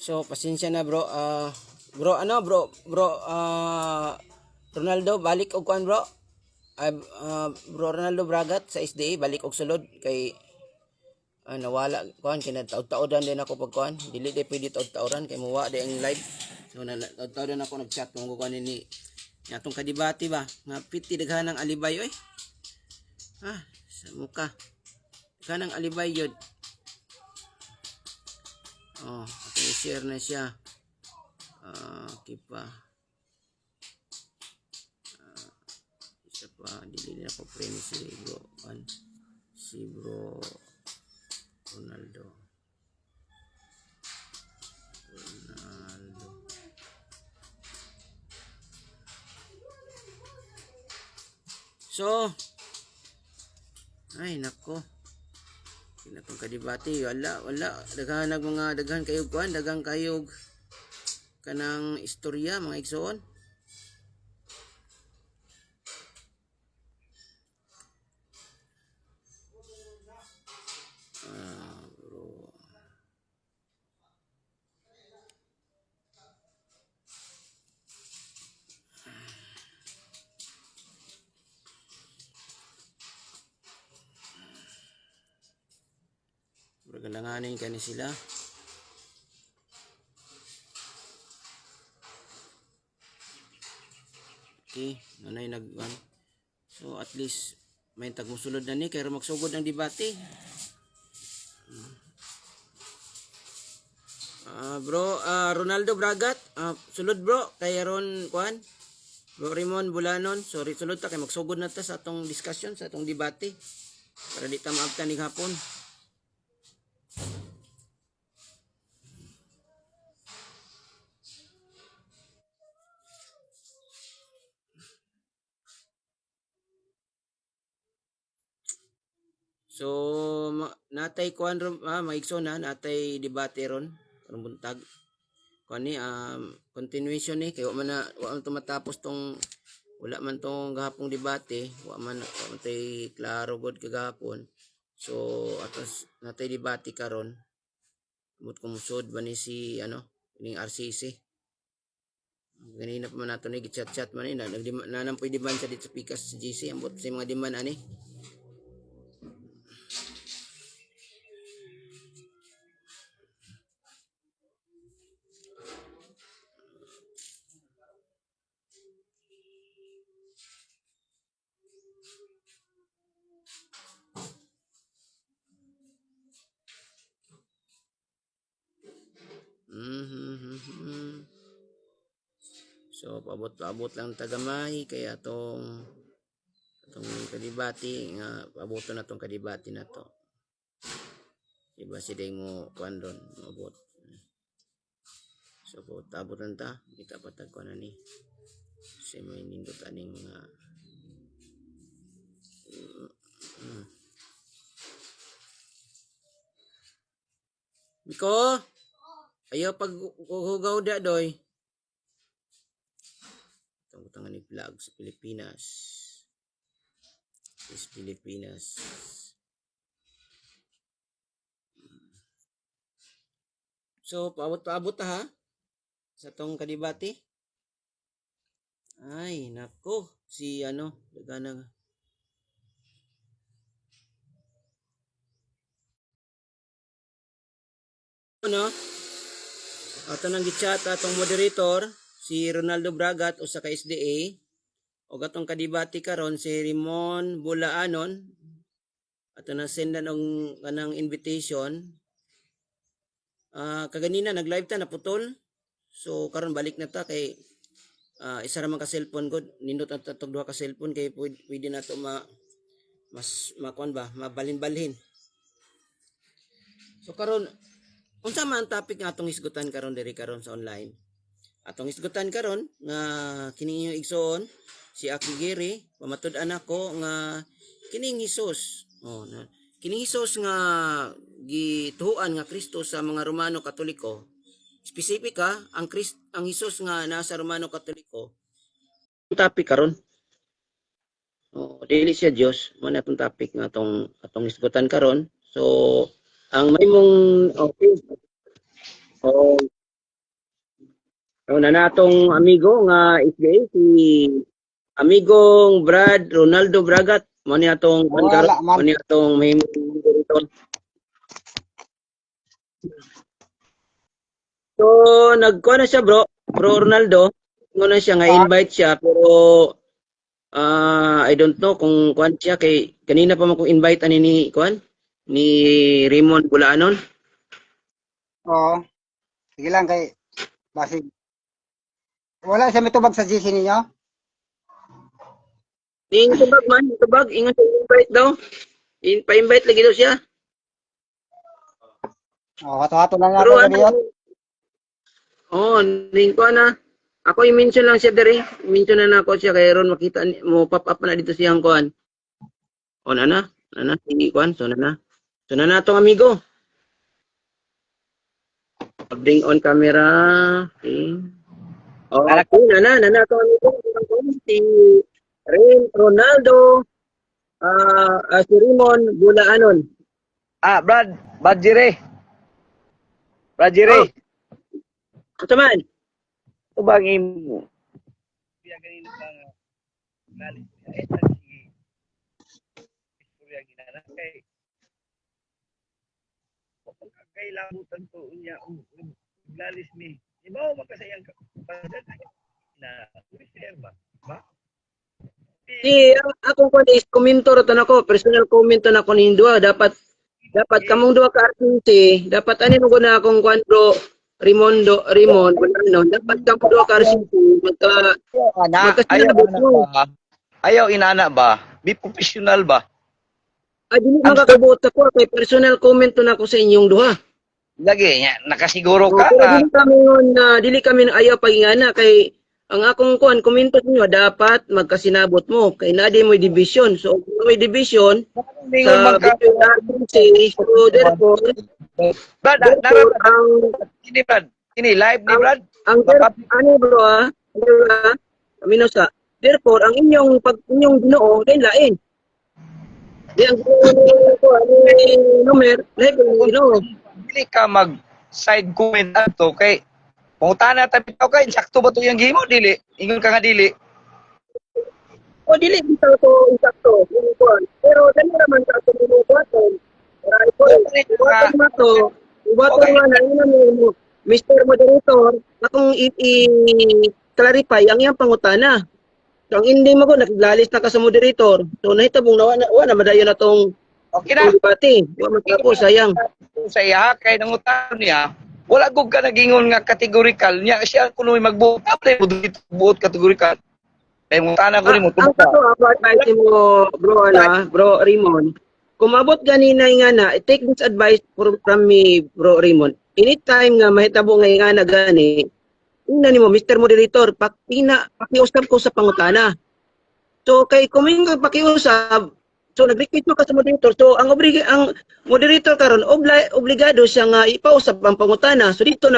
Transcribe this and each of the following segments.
So, pasensya na bro. Bro, Ronaldo, balik og kuan bro. Bro Ronaldo Bragat sa SDA, balik og sulod kay nawala kuan kay taud-taudan din ako pag kuan. Dili day pwede taud-taudan kay muwa day ang live. So taud-taudan ako nag-chat kung kuan ni atong kadibati ba. Nga piti daghan ng alibay oy. Sa muka. Daghan ng alibay yun. Okay, share na siya. Okay pa. Isa pa, dili na po friend si bro. Si bro Ronaldo. So, ay nako. Kinatong kadibati, wala daghan kayog kuan, daghan kayog kanang istorya mga igsoon. Bro. Galanganin kani sila. Okay, nanay nagwan. So at least may tagmusulod na ni kay magsugod ng debate. Bro, Ronaldo Bragat, sulod bro kay aron kuan. Bro Raymond Bulanon, sorry sulod ta kay magsugod na ta sa atong discussion, sa atong debate para di ta maabtan ning hapon. So natay kuan ron maigso na natay debate ron karong buntag. Kuan ni continuation ni kay wa man tumatapos tong wala man tong gahapong debate, wa man tay klaro gud kagahapon. So atos natay debate karon. Mut kumusod ba ni si ning RCC. Ganina pa man nato ni gichat-chat man ni nanampoy demand sa dito sa Pikas sa GC ambot sa mga demand ani. So paabot lang tagamay kaya atong kadibati nga paaboton na tong kadibati na to. Diba si day mo kuan ron maabot. So tabotan ta kita patag kuan ani. Si may nindot aning mga Biko, ayaw pag hugaw da doy. Tangan ni vlog sa Pilipinas. Is Pilipinas. So paabot ha sa tong kadibati. Ay nako si daganang ato nang gichat atong moderator si Ronaldo Bragat usa ka SDA o atong kadibati karon si Raymond Bulaanon ato na sendan og kanang invitation. Kaganina nag-live ta naputol. So karon balik na ta kay isa ra man ka cellphone gud nindot at atong duha ka cellphone kay pwede na to mas makuan ba mabalhin-balhin. So karon unsa man ang topic nga atong isgutan karon diri karon sa online? Atong isgutan karon nga kining igsoon si Aki Giri, pamatud-an ako nga kining Hesus. Kining Hesus nga gituhuan nga Kristo sa mga Romano Katoliko. Specific ang Hesus nga nasa Romano Katoliko. Ang topic karon. Dili siya Dios, mo na atong topic nga atong isgutan karon. So ang may mong okay. So, na natong amigo nga SBA si amigong Brad Ronaldo Bragat mo ni atong Wala mo man. ni atong mahimo dito. So nagkuha na siya bro Ronaldo, na siya nga invite siya pero I don't know kung kuan siya kay kanina pa man kong invite ani ni kuan ni Raymond Bulaanon. Oo. Sige lang kay basig. Wala siya mitubag sa GC ninyo? Ning tubag man, tubag ingon siya invite daw. Pa-invite lagi daw siya. Oo, hato-hato lang Pero natin ano, yun. ning kuan na ako i-mention lang siya diri. I-mention na nako siya kay ron makita mo pop up na dito siyang kuan. O na si kuan, so na. So na tong amigo. Bring on camera. Okay. Okay, na tong amigo. Si Ronaldo, si Raymond Bulaanon. Brad Jire. Oh, ito man. Ito ba ang imo? Kaya ganito ba nga galit niya? Sige. Istorya ginana kay labutan ko niya galis ni. Ibaw makasayang ka. Na reserva. Ba? Si akong kuan is commentor to nako, personal comment to nako ning duha dapat kamong duha ka artiste, dapat ani mo na akong kuan bro Raymond ano, dapat kamong duha ka artiste magkasinabot mo. Ayaw inana ba? Be professional ba? Dili makakabuot ako kay personal comment to nako sa inyong duha. Lagi nya nakasiguro ka Pero na dili kami ayaw pagingana kay ang akong kuan komento niyo dapat magkasinabot mo kay nadi mo division. So kung may division sa agency, so therefore Brad, ini Brad. Ini live ni Brad. ano bro kamino sa therefore ang inyong inyong Ginoo dahil lain. Di ang numero lain ang Ginoo. Dili ka mag side comment ato kay pangutana ta bitaw kay sakto ba to yang gimo dili ingon ka nga dili O dili bitaw to insakto yung kuan pero dali naman sa ato mo buhaton para ito buhaton mo to buhaton mo na mo Mr. Moderator akong i-clarify ang iyang pangutana. So, ang hindi mo ko naglalis na ka sa moderator so nahitabong na madayon na tong okay na debate wa man tapos sayang sa iya kay nangutan niya wala gug ka nagingon nga categorical niya siya kuno magbuot apply mo dito buot categorical kay mutana ko ni mo ang tumuka kato advice mo bro Raymond kung mabot ganina nga na take this advice from me bro Raymond anytime nga mahitabo nga na gani ina nimo Mr. Moderator pakiusap ko sa pangutana so kay kung may pakiusap so nag-request mo ka sa moderator so ang moderator karon obligado siya nga ipausap ang pangutana so dito na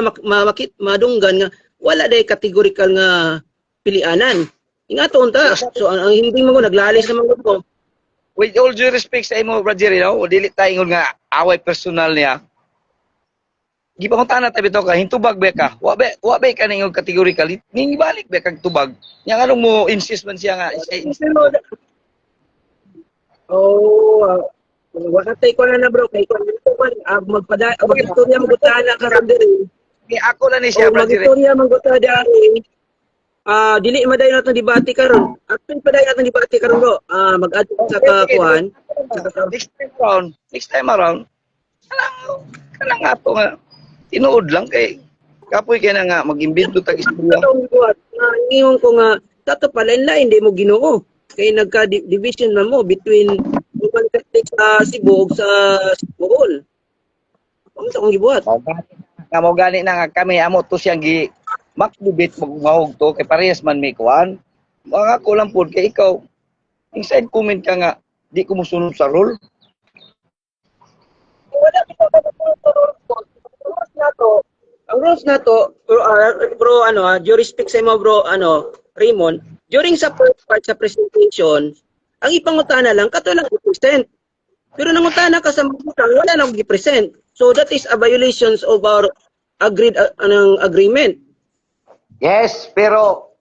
madunggan nga wala day categorical nga pilianan ingaton ta so ang hindi mo naglalis naman ko with all due respect sa imo brother no dili ta ingon nga away personal niya gipangutana ta bitaw ka hintubag ba ka wa ba ka ningog categorical ning balik ba kag tubag nya nganong mo insist man siya nga wakatay ko na bro kay kung mag-istorya magutana karon diri ako na ni siya brother mag-istorya magutada dili madayon naton debate karon atong padayon naton debate karon bro mag-add sa kakuan next time around kanang ato nga tinuod lang kay kapoy kay na nga mag-imbento tag istorya ingon ko nga tato pala lain di mo Ginoo kay nagka-division na mo between Roman Catholic sa Cebu ug sa Bohol. Ano sa kong gibuhat? Mo gani na nga kami amo to siyang gi makdebate magmahog to kay parehas man may kuan. Mga ko lang pud kay ikaw inside comment ka nga di ko mosunod sa rule. Wala kita ang rules na to bro due respect sa mo bro Raymond during sa first part sa presentation ang ipangutana lang kato lang i-present pero nangutana ka sa mga wala nang i-present so that is a violations of our agreement Yes, pero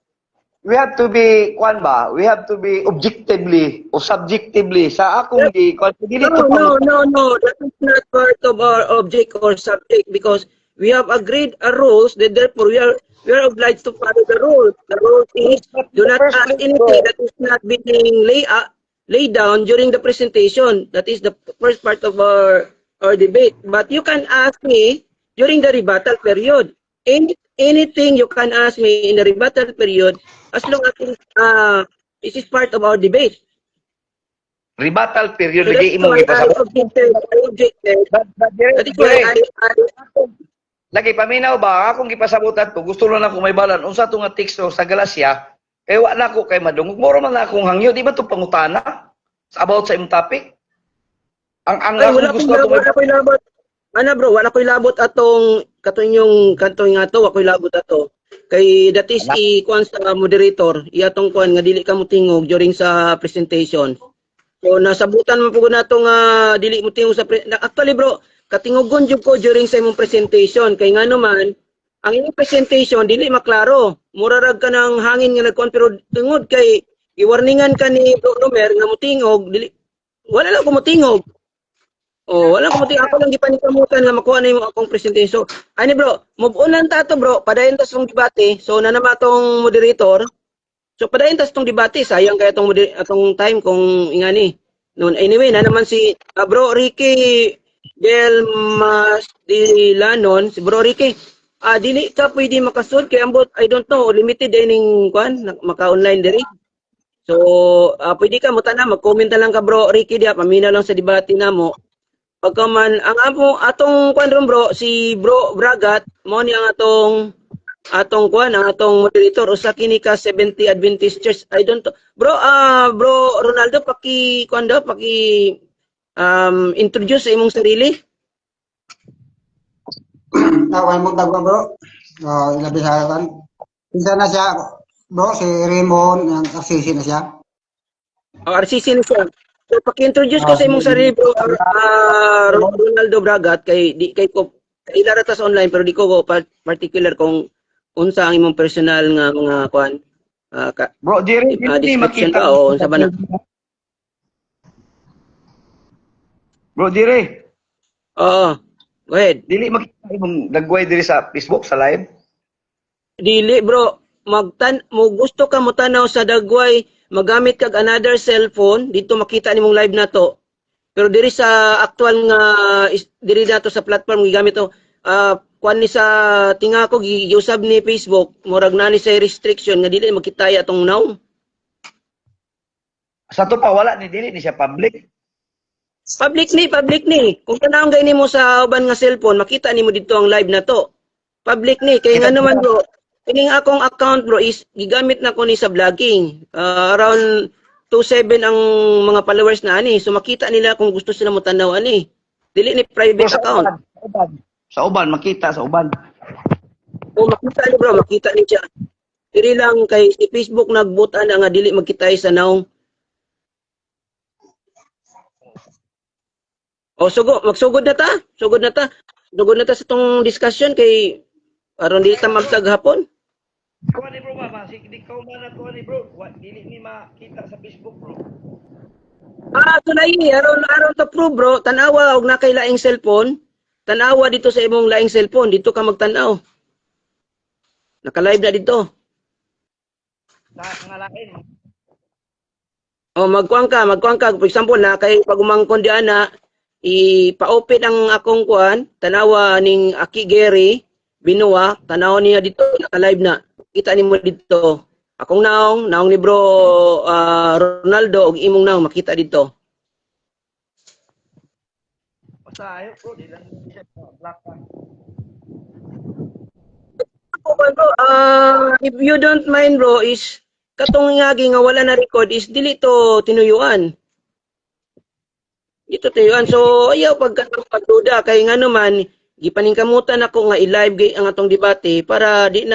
we have to be kwan ba? We have to be objectively o subjectively sa akong di kwan dili to No. That is not part of our object or subject because we have agreed a rules that therefore we are obliged to follow the rules. The rule is do not first ask place, anything that is not being laid down during the presentation. That is the first part of our debate. But you can ask me during the rebuttal period. Anything you can ask me in the rebuttal period as long as it is part of our debate. rebuttal period So that's lagi imong why I gipasabot. objected. That is why Dire, I lagi paminaw ba akong gipasabutan to gusto lang ako may balan unsa to nga teksto sa Galasya kay wa na ako kay madungog moro man na akong hangyo di ba to pangutana about sa imong topic ang ay, akong wala gusto ko'y ato labot, wala ko'y labot. Ano bro, wala ko'y labot atong katon yung kanton nga to, wala ko'y labot ato. Kay that is i-kuan sa moderator, iyatong kuan nga dili ka mo tingog during sa presentation. So nasabutan mo pugod nato nga dili mo tingog sa actually bro, katingogon jud ko during sa imong presentation kay ngano man ang imong presentation dili maklaro. Murarag ka ng hangin nga nagkuan pero tungod kay i-warningan ka ni Bro Romer nga mo tingog dili wala lang ko mo tingog. Oh, wala ko mati ako lang gipanikamutan nga makuha na yung akong presentation. Ani bro, move on lang tato bro, padayon tas tong debate. So na naman tong moderator. So padayon tas tong debate, sayang kaya tong atong time kung ingani. Noon anyway, na naman si Bro Ricky Del Mastilanon, si Bro Ricky. Dili ka pwede makasud kay ambot I don't know, limited dining kwan maka-online diri. So pwede ka mo tana mag-comment lang ka Bro Ricky diha paminaw lang sa debate namo. Pagkaman ang atong kwan ron bro si Bro Bragat mo ni ang atong kwan ang atong moderator usa kini ka 70 Adventist Church I don't bro bro Ronaldo paki kwan daw paki introduce sa imong sarili.Tawan mo dagwa bro. Ilabi sa kan. Isa na siya bro si Raymond yang aksisi na siya. RCC ni siya. So paki-introduce ko sa imong sarili bro Ronaldo Bragat kay di kay ko ilaratas online pero di ko particular kung unsa ang imong personal nga mga kwan bro Jerry dili description makita ka o unsa ba na. bro Jerry Oo. Go ahead. dili makita imong dagway diri sa Facebook sa live Dili bro, mo gusto ka mo tanaw sa dagway, magamit kag another cellphone, dito makita nimong live na to. Pero diri sa actual nga diri nato sa platform gigamit to, kuan ni sa tinga ko giusab ni Facebook, murag na ni sa restriction nga dili makitaya atong now. sa to pa wala ni dili ni siya public Public ni. Kung tanawon gay nimo sa uban nga cellphone, makita nimo dito ang live na to. Public ni kay nga naman bro, kining akong account bro is gigamit na ko ni sa vlogging. Around 27 ang mga followers na ani. So makita nila kung gusto sila mo tanaw ani. Dili ni private account. sa uban makita sa uban O makita ni bro, makita ni siya. Dili lang kay si Facebook nagbutan nga dili magkitay sa now. O magsugod na ta. Sugod na ta sa tong discussion kay aron di ta magtaghapon. kuha ni bro ba sige di ka man ato ni bro dili ni makita sa Facebook bro Tunay aron to prove bro, tanawa og nakay laing cellphone. Tanawa dito sa imong laing cellphone, dito ka magtanaw. Naka-live na dito. sa ngalain O magkuang ka, for example na kay pagumangkon di ana ipa-open ang akong kuan, tanawa ning Aki Gary Binuwa, tanaw niya dito naka-live na. Kita nimo dito. Akong naong ni bro Ronaldo og imong naong makita dito. basta ayo bro di lang siya black ka If you don't mind bro is katong ngagi nga wala na record is dili to tinuyuan. Dito tinuyuan. So ayaw pagduda kay ngano man gipaningkamutan ako nga i-live ang atong debate para di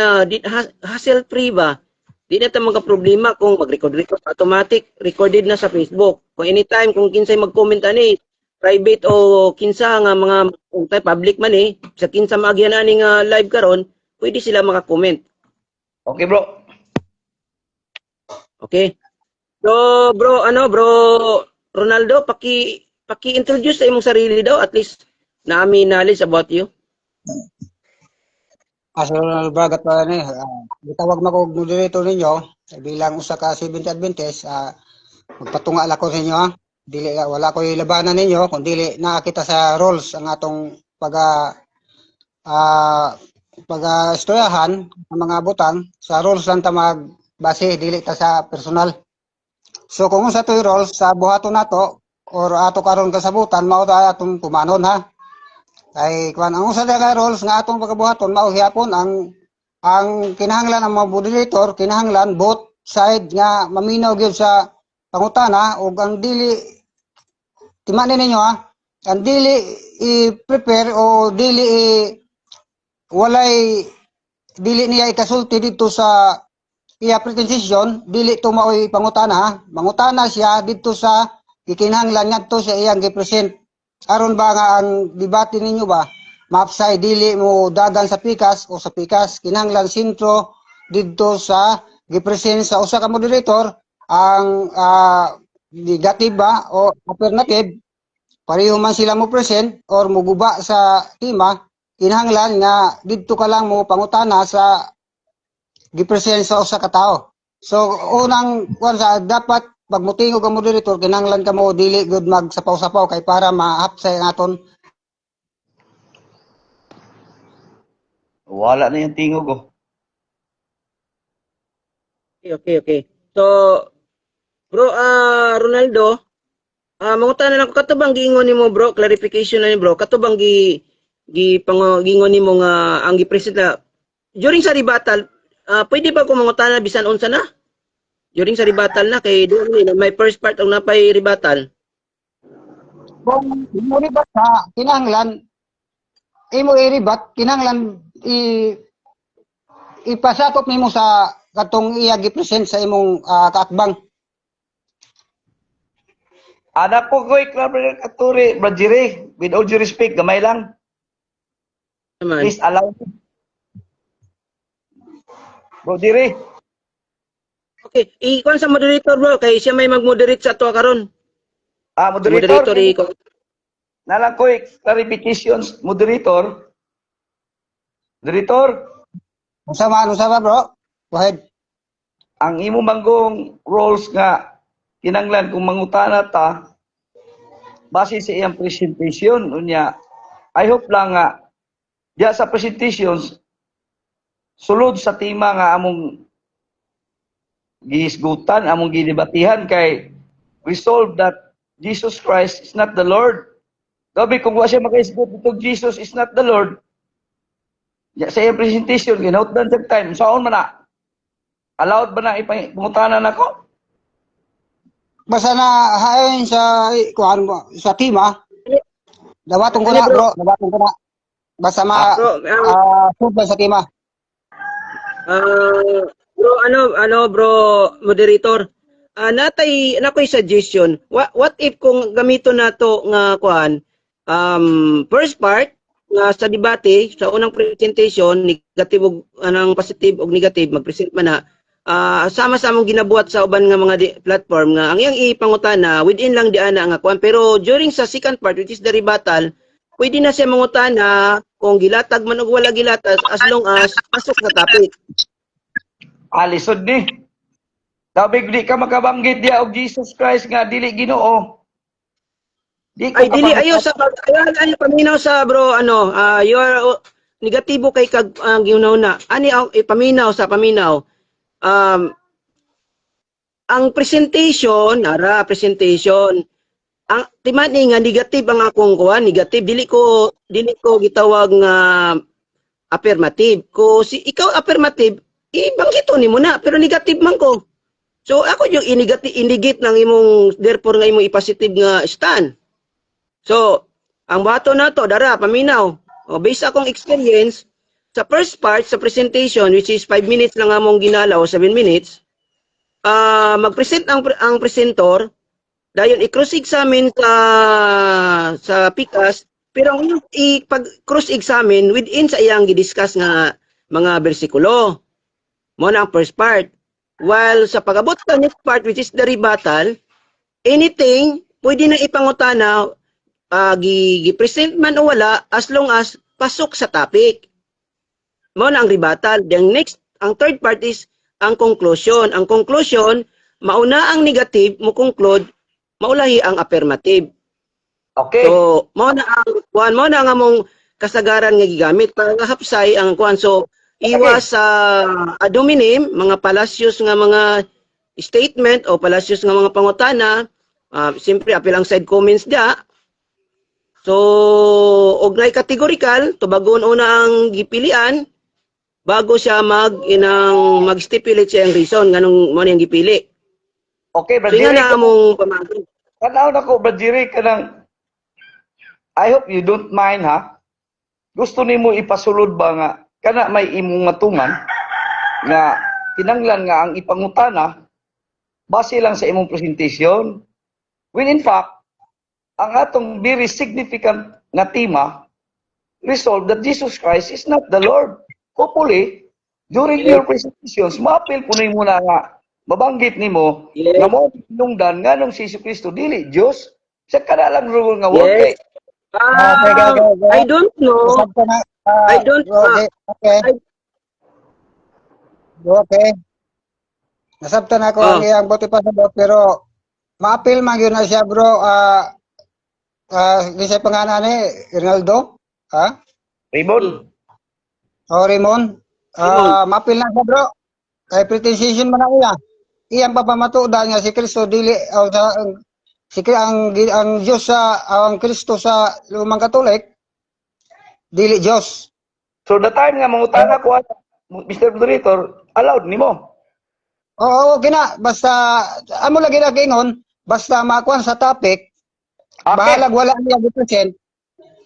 hassle free ba. Di na ta magka-problema kung mag-record automatic recorded na sa Facebook. Kung anytime kung kinsay mag-comment ani private o kinsa nga mga public man sa kinsa maagyan ani nga live karon, pwede sila maka-comment. Okay, bro. Okay. So, bro, bro Ronaldo, paki-introduce sa imong sarili daw, at least naami knowledge about you. Personal bragat pa ni. Gitawag na ko moderator ninyo bilang usa ka Seventh Adventist. Magpatunga lang ko sa inyo. Dili wala ko labanan ninyo kun dili na kita sa roles ang atong istoryahan ang mga butang sa roles lang ta magbase dili ta sa personal. So kung sa toy roles sa buhaton nato or ato karon kasabutan mao ta atong pumanon ha. Kay kung ang usa ka roles nga atong pagkabuhaton mao gyapon ang kinahanglan ng mga moderator kinahanglan both side nga maminaw gyud sa pangutana ug ang dili timanin ninyo ha ang dili i-prepare o walay dili niya ikasulti dito sa iya presentation dili to maoy pangutana ha mangutana siya dito sa gikinahanglan ngadto sa iyang gi-present aron ba nga ang debate ninyo ba mapsay dili mo dagan sa pikas o sa pikas kinahanglan sentro didto sa gi-present sa usa ka moderator ang negative ba o alternative pareho man sila mo present or muguba sa tema kinahanglan nga didto ka lang mo pangutana sa gi-present sa usa ka tawo so unang kuan sa dapat pag mutingog ang moderator kinahanglan ka mo dili gud magsapaw-sapaw kay para mahapsay ang aton. Wala na yung tingog ko. Okay. So, bro, Ronaldo, mangutana lang ko katubang giingon nimo bro, clarification na ni bro, katubang gingon nimo nga ang gi-present na during sa rebuttal, pwede ba ko mangutana bisan unsa na? During sa rebuttal na kay doon may first part ang napay rebuttal. Kung mo ribat sa kinahanglan imo i-rebat kinahanglan ipasakop nimo sa katong iya gi-present sa imong kaatbang. Anak ko ko'y Clubber Katuri, Brajiri, with all due respect, gamay lang. Naman. Please allow me. Bro, Jiri. Okay, ikuan sa moderator bro, kay siya may mag-moderate sa ato karon. Moderator. Moderator Nalang ko'y clarifications, moderator. Moderator, Unsa ba bro? Go ahead. ang imo manggong roles nga kinanglan kung mangutana ta base sa iyang presentation unya I hope lang nga diya sa presentations sulod sa tema nga among gihisgutan among gidebatihan kay resolve that Jesus Christ is not the Lord. Gabi kung wa siya makahisgot itong Jesus is not the Lord. Ya sa iyang presentation ginautdan sa time saon man na allowed ba na ipangutana nako? Basta na hayon sa kuan sa team ha. Dawaton ko na bro, dawaton ko na. Basta food sa team ha. Bro, bro moderator. Nakoy suggestion. What if kung gamito nato nga kuan first part nga sa debate sa unang presentation negative og anang positive og negative magpresent man na sama-samong ginabuhat sa uban nga mga platform nga ang iyang ipangutana within lang di ana nga kuan pero during sa second part which is the rebuttal pwede na siya mangutana kung gilatag man og wala gilatag as long as pasok sa topic. Alisod ni. Sabi di ka makabanggit diya og Jesus Christ nga dili Ginoo. Ay dili ayo sa ayo paminaw sa bro you are negatibo kay kag ginaw na ani paminaw sa paminaw ang presentation ang timani nga negative ang akong kuan negative dili ko gitawag nga affirmative ko si ikaw affirmative ibanggito nimo na pero negative man ko so ako yung inigit ng imong therefore nga imong i-positive nga stand. So, ang bato na to, dara, paminaw. Based akong experience, sa first part, sa presentation, which is 5 minutes lang among ginalaw, 7 minutes, mag-present ang presentor, dayon i-cross-examine sa PICAS, pero ang i-cross-examine within sa iyang gidiscuss nga mga bersikulo. Mo na ang first part. While sa pag-abot sa next part, which is the rebuttal, anything, pwede na ipangutana, gi-present man o wala, as long as pasok sa topic. Mo na ang rebuttal. Then next, ang third part is ang conclusion. Ang conclusion, mauna ang negative, mo conclude, maulahi ang affirmative. Okay. So, mo na nga mong kasagaran nga gigamit para hapsay ang kuan. So, iwas sa ad hominem, mga palasyos nga mga statement o palasyos nga mga pangutana, siyempre apil ang side comments dia. So, og nay categorical, tubagon una ang gipilian bago siya mag-stipulate siya ang reason nganong mo niyang gipili. Okay, So, Brad nga Jerry. na among pamangkin. Tanaw na ko, Brad Jerry, kanang I hope you don't mind, ha? Gusto nimo ipasulod ba nga kana may imong matungan nga kinanglan nga ang ipangutana base lang sa imong presentation. When in fact, ang atong very significant nga tema resolve that Jesus Christ is not the Lord. Hopefully, during your presentations, maapil po nimo na nga mabanggit nimo Yes. nga mo nungdan nga nung si Jesus Kristo dili Dios sa kada lang rule nga word Yes. kay Okay. I don't know. Nasab ka na. I don't Okay. Okay. Nasabtan ako ang iyang buti pa sabot pero maapil man yun na siya bro. Di siya pangalan ni Ronaldo. Ha? Raymond. O Raymond. Maapil na siya bro. Kay pretension man ako iya. Iyang papamatuda niya si Kristo dili o ang Diyos ang Kristo sa lumang Katolik dili Diyos. So the time nga mangutana ko Mr. Moderator, allowed nimo. Oo, gina basta amo lagi na gingon basta makuan sa topic. Okay. Bahalag wala niya gipresent.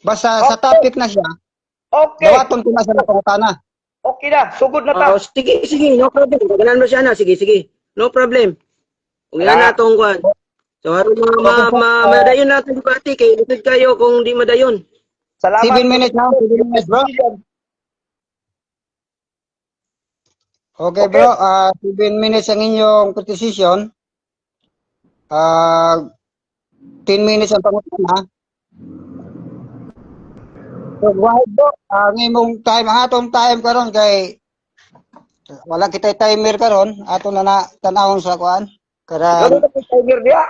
Basta sa topic na siya. Okay. Dawaton ko na sa pangutana. Okay na. Sugod na ta. Sige, no problem. Ganun mo siya na. Sige. No problem. Kung yan na itong kwan. So, madayon natin debate kay lisod kayo kung di madayon. Salamat. 7 minutes na, 7 minutes bro. Okay bro, 7 minutes ang inyong criticism. 10 minutes ang pangutana. So, why bro, ang imong time, ang atong time karon kay wala kita timer karon, ato na tanawon sa kuan. Gano'n Karan na po timer niya.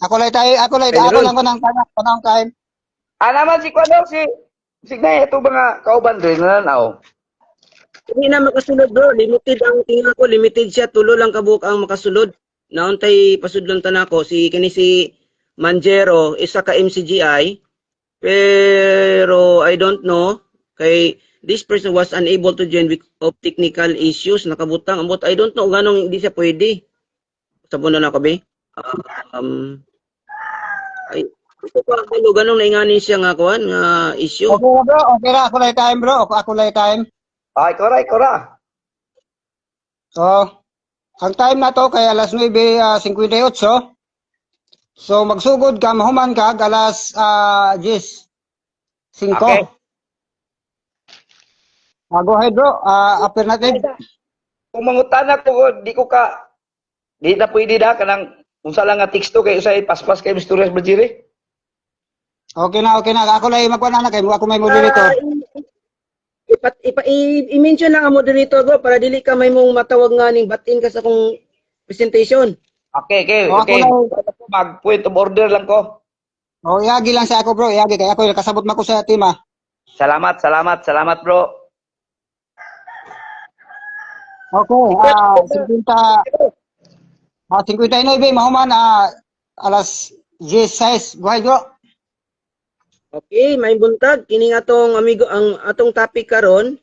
ako lang ko ng tanawon time. Naman si Kwano, si Gnay, ito mga kauban rin na nanaw. Hindi na makasulod bro. Limited ang tingin ko. Limited siya. Tulo lang kabuk ang makasulod. Nauntay pasudlon tanako. Si Manjero, isa ka MCGI. Pero I don't know. Kay this person was unable to join because of technical issues. Nakabutang. But I don't know ganong hindi siya pwede. Sabon na ako, be. Ay, ito pa, ganong nainganin siya nga kuhan, nga issue. Okay na bro, okay na. Ako lang time bro, ako lang time. Ay, kora. So, ang time na to kay alas 9:58. So, magsugod ka, mahuman ka, alas 10:05. Okay. Go ahead bro, affirmative. Kung mangutana ko, di na pwede na kanang kung saan lang nga teksto kay usay paspas kay Mr. Bajiri. Okay na. Ako lang magkuha na kay ako may moderator. I-mention lang ang moderator bro para dili ka may mong matawag nga ning batin ka sa akong presentation. Okay. Okay. Mag point of order lang ko. Iagi lang sa ako bro, iagi kay ako kasabot mako sa team ah. Salamat bro. Okay, 59 mahuman alas 10:06. Go ahead bro. Okay, may buntag kini atong amigo ang atong topic karon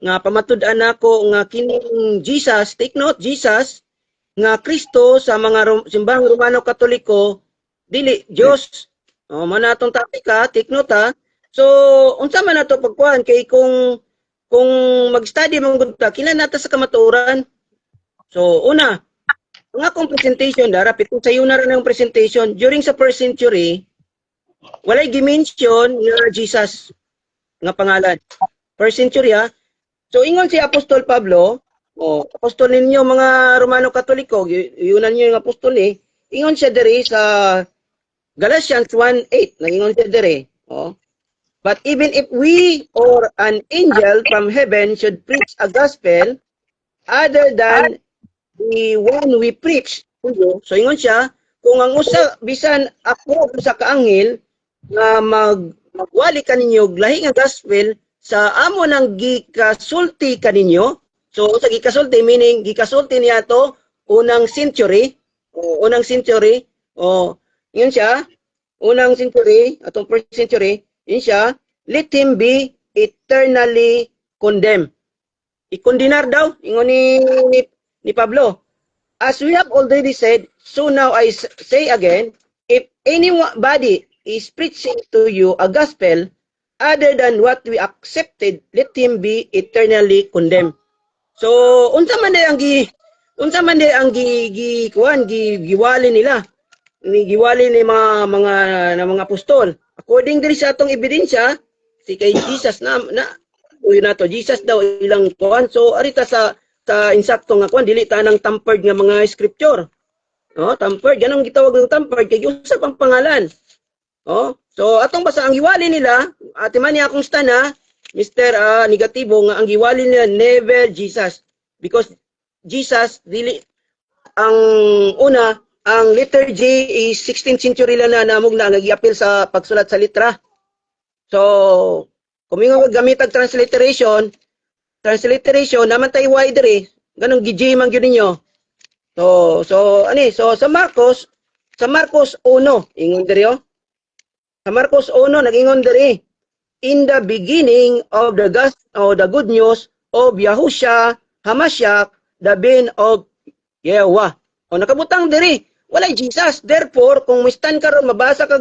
nga pamatud-an nako nga kining Jesus, take note Jesus nga Kristo sa mga simbahang Romano Katoliko dili Dios. Mao na atong topic ha, take note ha. So unsa man nato pagkuan kay kung mag-study man gud ta kinahanglan nata sa kamatuoran. So una, ang akong presentation darapit sa iyo na rin ang presentation during sa first century walay gi-mention nga Jesus nga pangalan. First century ha. So ingon si Apostol Pablo, apostol ninyo mga Romano Katoliko, yunan niyo yung apostol ni, ingon siya diri sa Galatians 1:8, nagingon siya diri. But even if we or an angel from heaven should preach a gospel other than the one we preach to you, so ingon siya, kung ang usa bisan ako sa kaanghel nga magwali kaninyo lahi nga gospel sa amo nang gikasulti kaninyo. So sa gikasulti meaning gikasulti niya to unang century, yun siya, unang century atong first century, yun siya, let him be eternally condemned. Ikondinar daw ingon ni Pablo. As we have already said, so now I say again, if anybody is preaching to you a gospel other than what we accepted, let him be eternally condemned. So, unsa man day ang giwali nila. Giwali ni mga apostol. According diri sa atong ebidensya, si kay Jesus Jesus daw ilang kuan. So, arita sa insakto nga kuan dili tanang tampered nga mga scripture. Tampered, ganang gitawag ng tampered kay usab ang pangalan. So atong basa ang giwali nila, ati man niya akong stana, Mr. Negatibo nga ang giwali nila never Jesus. Because Jesus dili ang una, ang letter J is 16th century lang na namog na nag-i-appeal sa pagsulat sa litra. So kung mga gamit ang transliteration naman tayo wider ganong giji man gyud ninyo. So sa Marcos 1 ingon diri Sa Marcos 1 nagingon diri, in the beginning of the good news of Yahushua Hamashiach, the ben of Yahweh. Nakabutang diri, walay Jesus. Therefore, kung mistan karon mabasa ka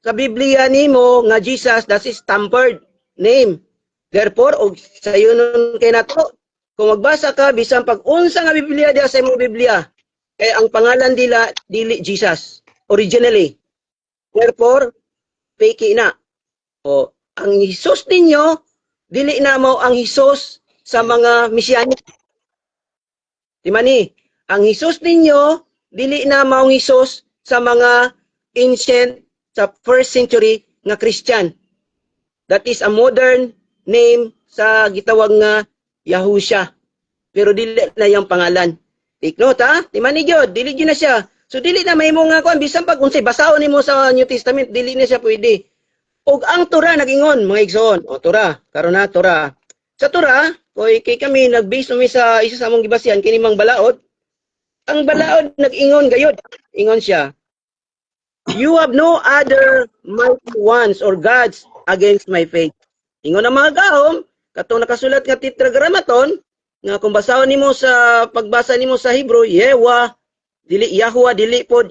sa Biblia nimo nga Jesus, that is tampered name. Therefore, og sayo nun kay nato, kung magbasa ka bisan pag unsa nga Biblia diha sa imong Biblia, kay ang pangalan dili Jesus originally. Therefore, fake na. Ang Hesus ninyo dili na mao ang Hesus sa mga Mesianic. Di mani, ang Hesus ninyo dili na mao ang Hesus sa mga ancient sa first century nga Christian. That is a modern name sa gitawag nga Yahushua. Pero dili na yung pangalan. Take note ha, di man ni Jod, dili na siya. So dili na mahimo nga kuan bisan pag unsay basahon nimo sa New Testament, dili na siya pwede. Og ang Torah nagingon mga igsoon, Torah, karon na Torah. Sa Torah, kay kami nagbase mi sa isa sa among gibasihan kini mang balaod. Ang balaod nag-ingon gayud. Ingon siya, you have no other mighty ones or gods against my faith. Ingon ang mga gahom, katong nakasulat nga Tetragrammaton, nga kung basahon nimo sa pagbasa nimo sa Hebrew, Yewa, dili Yahuwah, dili pod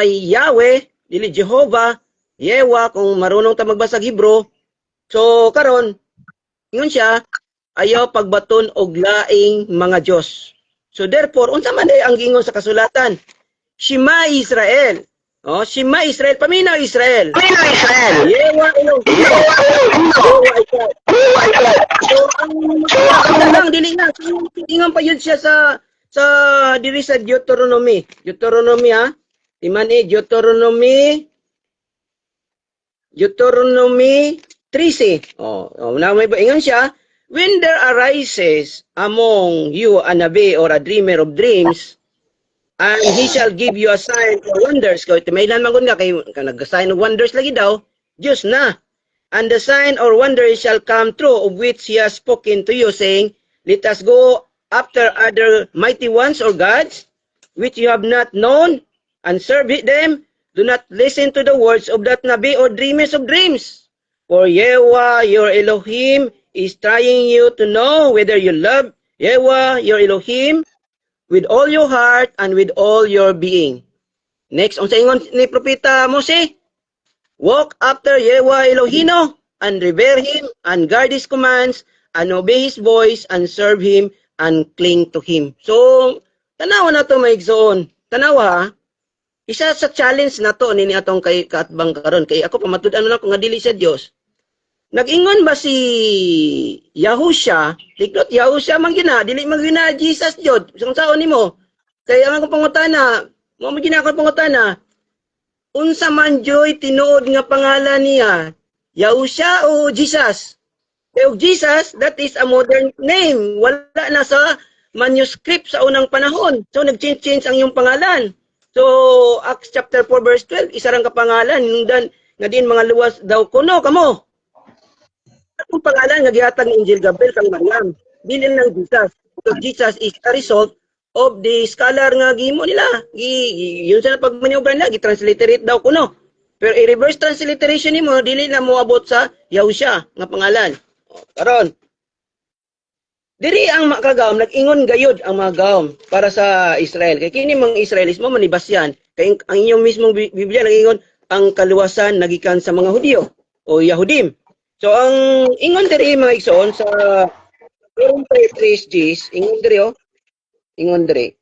Yahweh, dili Jehovah, Yewa kung marunong ta magbasa Hebrew. So karon ingon siya, ayaw pagbaton og laing mga Dios. So therefore, unsa man day ang gingon sa kasulatan? Shema Israel. Shema Israel, paminaw Israel. Yewa Elohim. So ang lang dili na ingon pa yun siya sa diri sa Deuteronomy. Deuteronomy ha. Timan Deuteronomy 13. Na may ingon siya, when there arises among you a nabi or a dreamer of dreams, and he shall give you a sign or wonders. Kaya timaylan man nga kay nag-sign of wonders lagi daw, Diyos na. And the sign or wonders shall come true of which he has spoken to you, saying, let us go after other mighty ones or gods, which you have not known, and serve them. Do not listen to the words of that nabi or dreamers of dreams. For Yehovah, your Elohim, is trying you to know whether you love Yehovah, your Elohim, with all your heart and with all your being. Next, unsa ingon ni Propeta Mose? Walk after Yehovah Elohino, and revere him, and guard his commands, and obey his voice, and serve him, and cling to him. So, tanawa na to maigsoon. Tanawa ha. Isa sa challenge na to nini atong kay kaatbang karon kay ako pamatud-an na ko nga dili sa Dios. nag-ingon ba si Yahusha, tiklot Yahusha man gina, dili man gina Jesus jud. Isang taon nimo. Kaya ang akong pangutana, mo man gina akong pangutana, unsa man joy tinuod nga pangalan niya? Yahusha o Jesus? Kaya og Jesus, that is a modern name. Wala na sa manuscript sa unang panahon. So nag-change ang iyong pangalan. So Acts chapter 4 verse 12, isa rang kapangalan nungdan nga din mga luwas daw kuno kamo. Ang pangalan nga gihatag ni Angel Gabriel kang Mariam, dili lang Jesus. Because Jesus is a result of the scholar nga gimo nila. Yun sa pagmaniobran nila, gi-transliterate daw kuno. Pero i-reverse transliteration nimo dili na mo abot sa Yahusha nga pangalan. Karon, diri ang makagawom nag-ingon gayud ang mga gawom para sa Israel. Kay kini mga Israelis mo manibasyan. Kay ang inyong mismong Biblia nag-ingon ang kaluwasan nagikan sa mga Hudyo o Yahudim. So ang ingon diri mga igsoon sa 3:3 ingon diri ingon diri.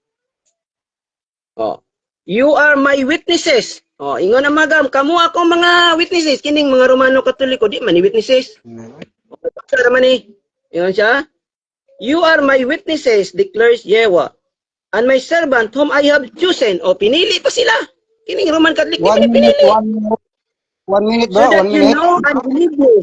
Oh. You are my witnesses. Oh, ingon ang mga gawom, kamo akong mga witnesses kining mga Romano Katoliko di man ni witnesses. Sa naman ni. Ingon siya. You are my witnesses, declares Yahweh, and my servant whom I have chosen. O, pinili pa sila. Kining Roman Catholic, pinili. 1 minute, So bro. that 1 you minute. know and believe me,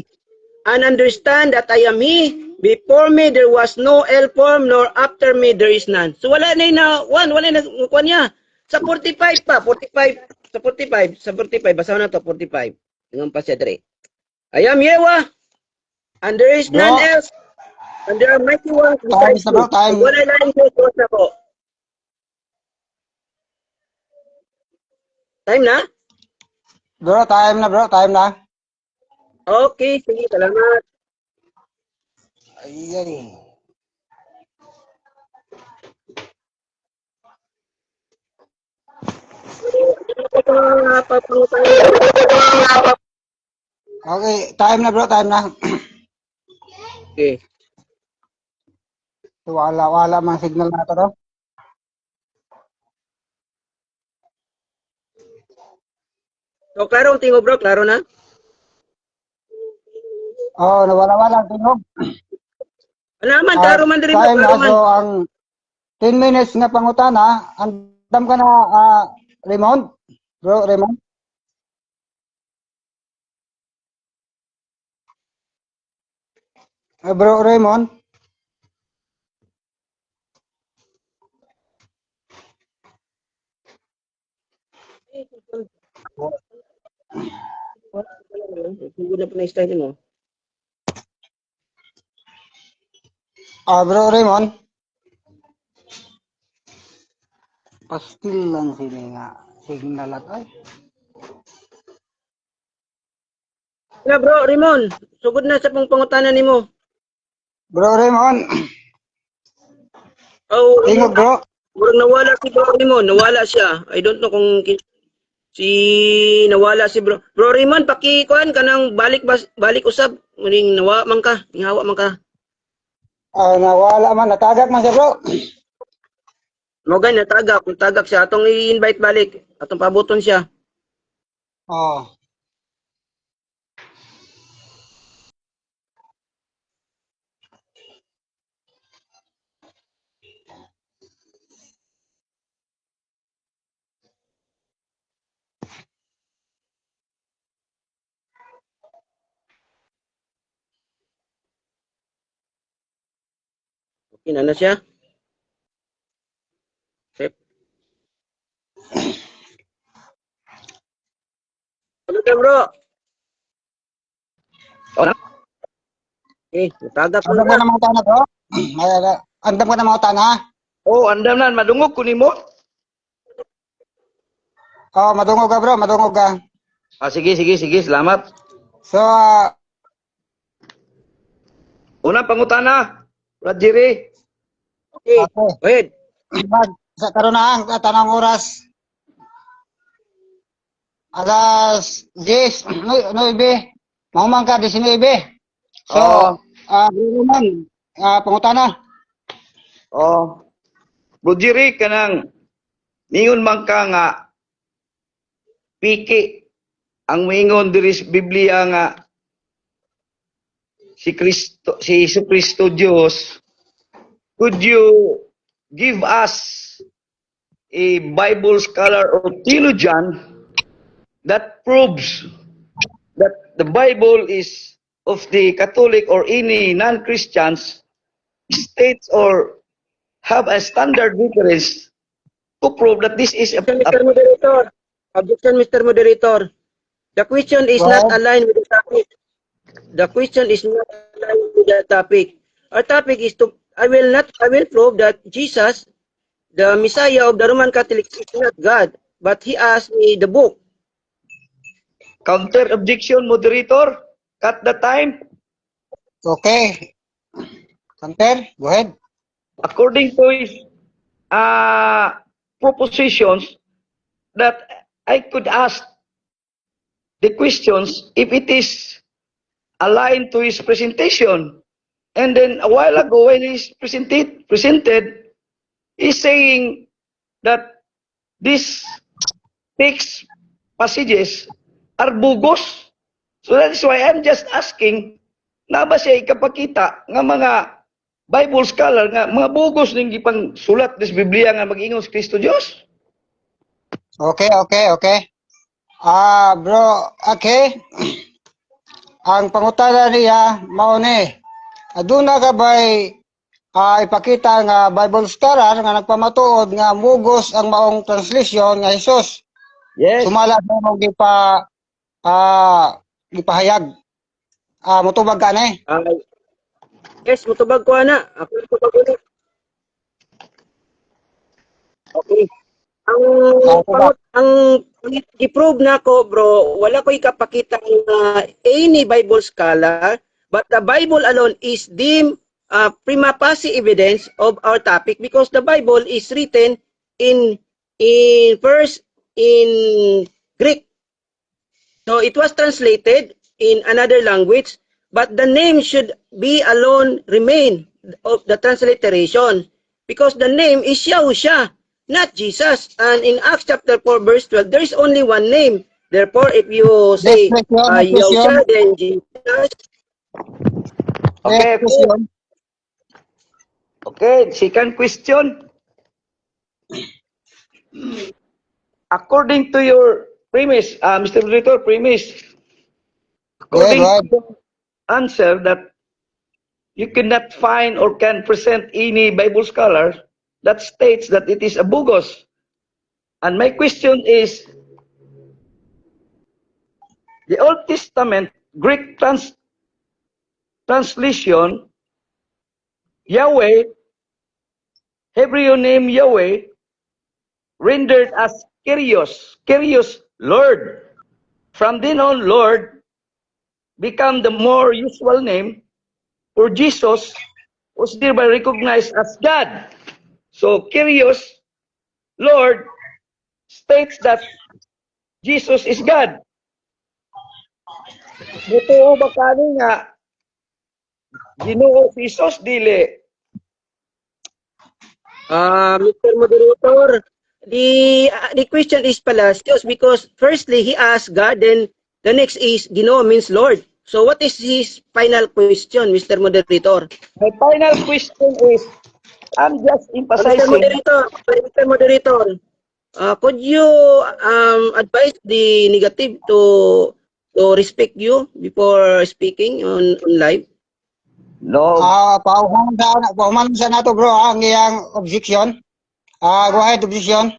and understand that I am He. Before me there was no L form, nor after me there is none. So wala na wala na kuan niya. Sa 45 pa, 45, sa 45, basahan na to, 45. Ingon pa siya dire. I am Yahweh, and there is none Bro. else. And there are mighty ones Time besides na, bro. me. Time. Wala na yung Diyos na po. Time na? Bro, time na, bro. Time na. Okay, sige, salamat. Ayan. Okay, time na, bro. Time na. Okay. Wala mang signal na to, bro. So, klaro ang tingog bro, klaro na? Oh, nawala-wala ang tingog. Alaman, klaro man din bro, Time klaro na, man. so ang 10 minutes nga pangutana, andam ka na, Raymond? Bro, Raymond? Bro, Raymond? Siguro na po na style mo. Bro, Raymond? Pastil lang sini nga. Signal at ay. Na bro, Ramon, sugod na sa pong pangutanan nimo. Bro, Raymond? Oh, Tingog, bro. murag nawala si bro Ramon, nawala siya. I don't know kung si nawala si bro. Bro Ramon, pakikuan kanang balik usab. Muning nawa man ka, hawa man ka. Nawala man. Natagak man siya, bro. Mo gani natagak siya atong i-invite balik, atong pabuton siya. Oh. Okay na siya. Sep. Ano ka bro? O na? Eh, natagak Andam ka na. na mga utana, bro. Andam ka na mga utana. Oh, andam na madungog ko nimo. Oh, madungog ka, bro. Madungog ka. Sige, salamat. So, Una pangutana, Rajiri. Okay. okay. Go ahead. Sa karon na ang tanang oras. Alas 10, 9. Maumang ka 19. So, Oo. bro naman, pangutana. Oh. Rajiri kanang ningon man ka nga piki ang mingon diri sa Biblia nga si Jesu Cristo Diyos, could you give us a Bible scholar or theologian that proves that the Bible is of the Catholic or any non-Christians states or have a standard difference to prove that this is a Mr. Moderator. Objection, Mr. Moderator. The question is Go not ahead. aligned with the topic. The question is not aligned with the topic. Our topic is to, I will prove that Jesus, the Messiah of the Roman Catholics, is not God, but he asked me the book. counter objection, moderator. Cut the time. Okay. Kanter, go ahead. According to his propositions, that I could ask the questions if it is aligned to his presentation. And then a while ago, when he's presented, he's saying that these text passages are bugos. So that is why I'm just asking, na ba siya ikapakita nga mga Bible scholar nga mga bugos ning gipang sulat des Biblia nga mag-ingon sa Kristo Dios? Okay, okay, okay. Bro, okay. Ang pangutana niya, mao ni, aduna ka ba'y ipakita nga Bible scholar nga nagpamatuod nga mugos ang maong translation nga Hesus. Yes. Sumala sa mong gipahayag. Mutubag ka na eh. Yes, mutubag ko na. Ako mutubag ko na. Okay. Ang i-prove na ko, bro, wala ko ikapakita na any Bible scholar, but the Bible alone is deemed prima facie evidence of our topic because the Bible is written in first in Greek. So it was translated in another language, but the name should be alone remain of the transliteration because the name is Yahusha, not Jesus. And in Acts chapter 4 verse 12, there is only one name. Therefore, if you say Next question. Yahusha, then Jesus. Okay, Next question. okay, second question. According to your premise, Mr. Moderator, premise, Go ahead, according go ahead. to your answer that you cannot find or can present any Bible scholar that states that it is a bugos. And my question is, the Old Testament Greek translation, Yahweh, Hebrew name Yahweh, rendered as Kyrios, Lord. From then on, Lord become the more usual name for Jesus, was thereby recognized as God. So Kyrios, Lord, states that Jesus is God. Buto ba kani nga Ginoo si Jesus dili? Mr. Moderator, the question is Palacios because firstly he asked God, then the next is Ginoo means Lord. So what is his final question, Mr. Moderator? My final question is, I'm just emphasizing. Mr. Moderator, could you advise the negative to respect you before speaking on live? No. Paumanan sa nato bro ang iyang objection. Go ahead, objection.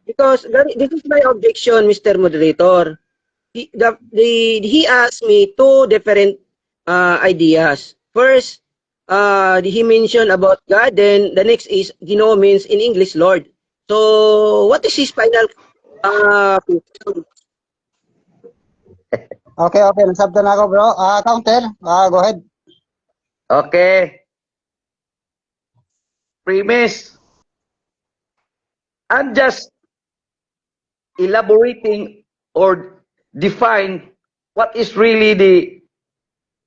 Because this is my objection, Mr. Moderator. He asked me two different ideas. First, he mentioned about God, then the next is Ginoo means in English Lord. So, what is his final question? Okay, okay. Nasabtan na ako bro. Counter. Go ahead. Okay. Premise. I'm just elaborating or define what is really the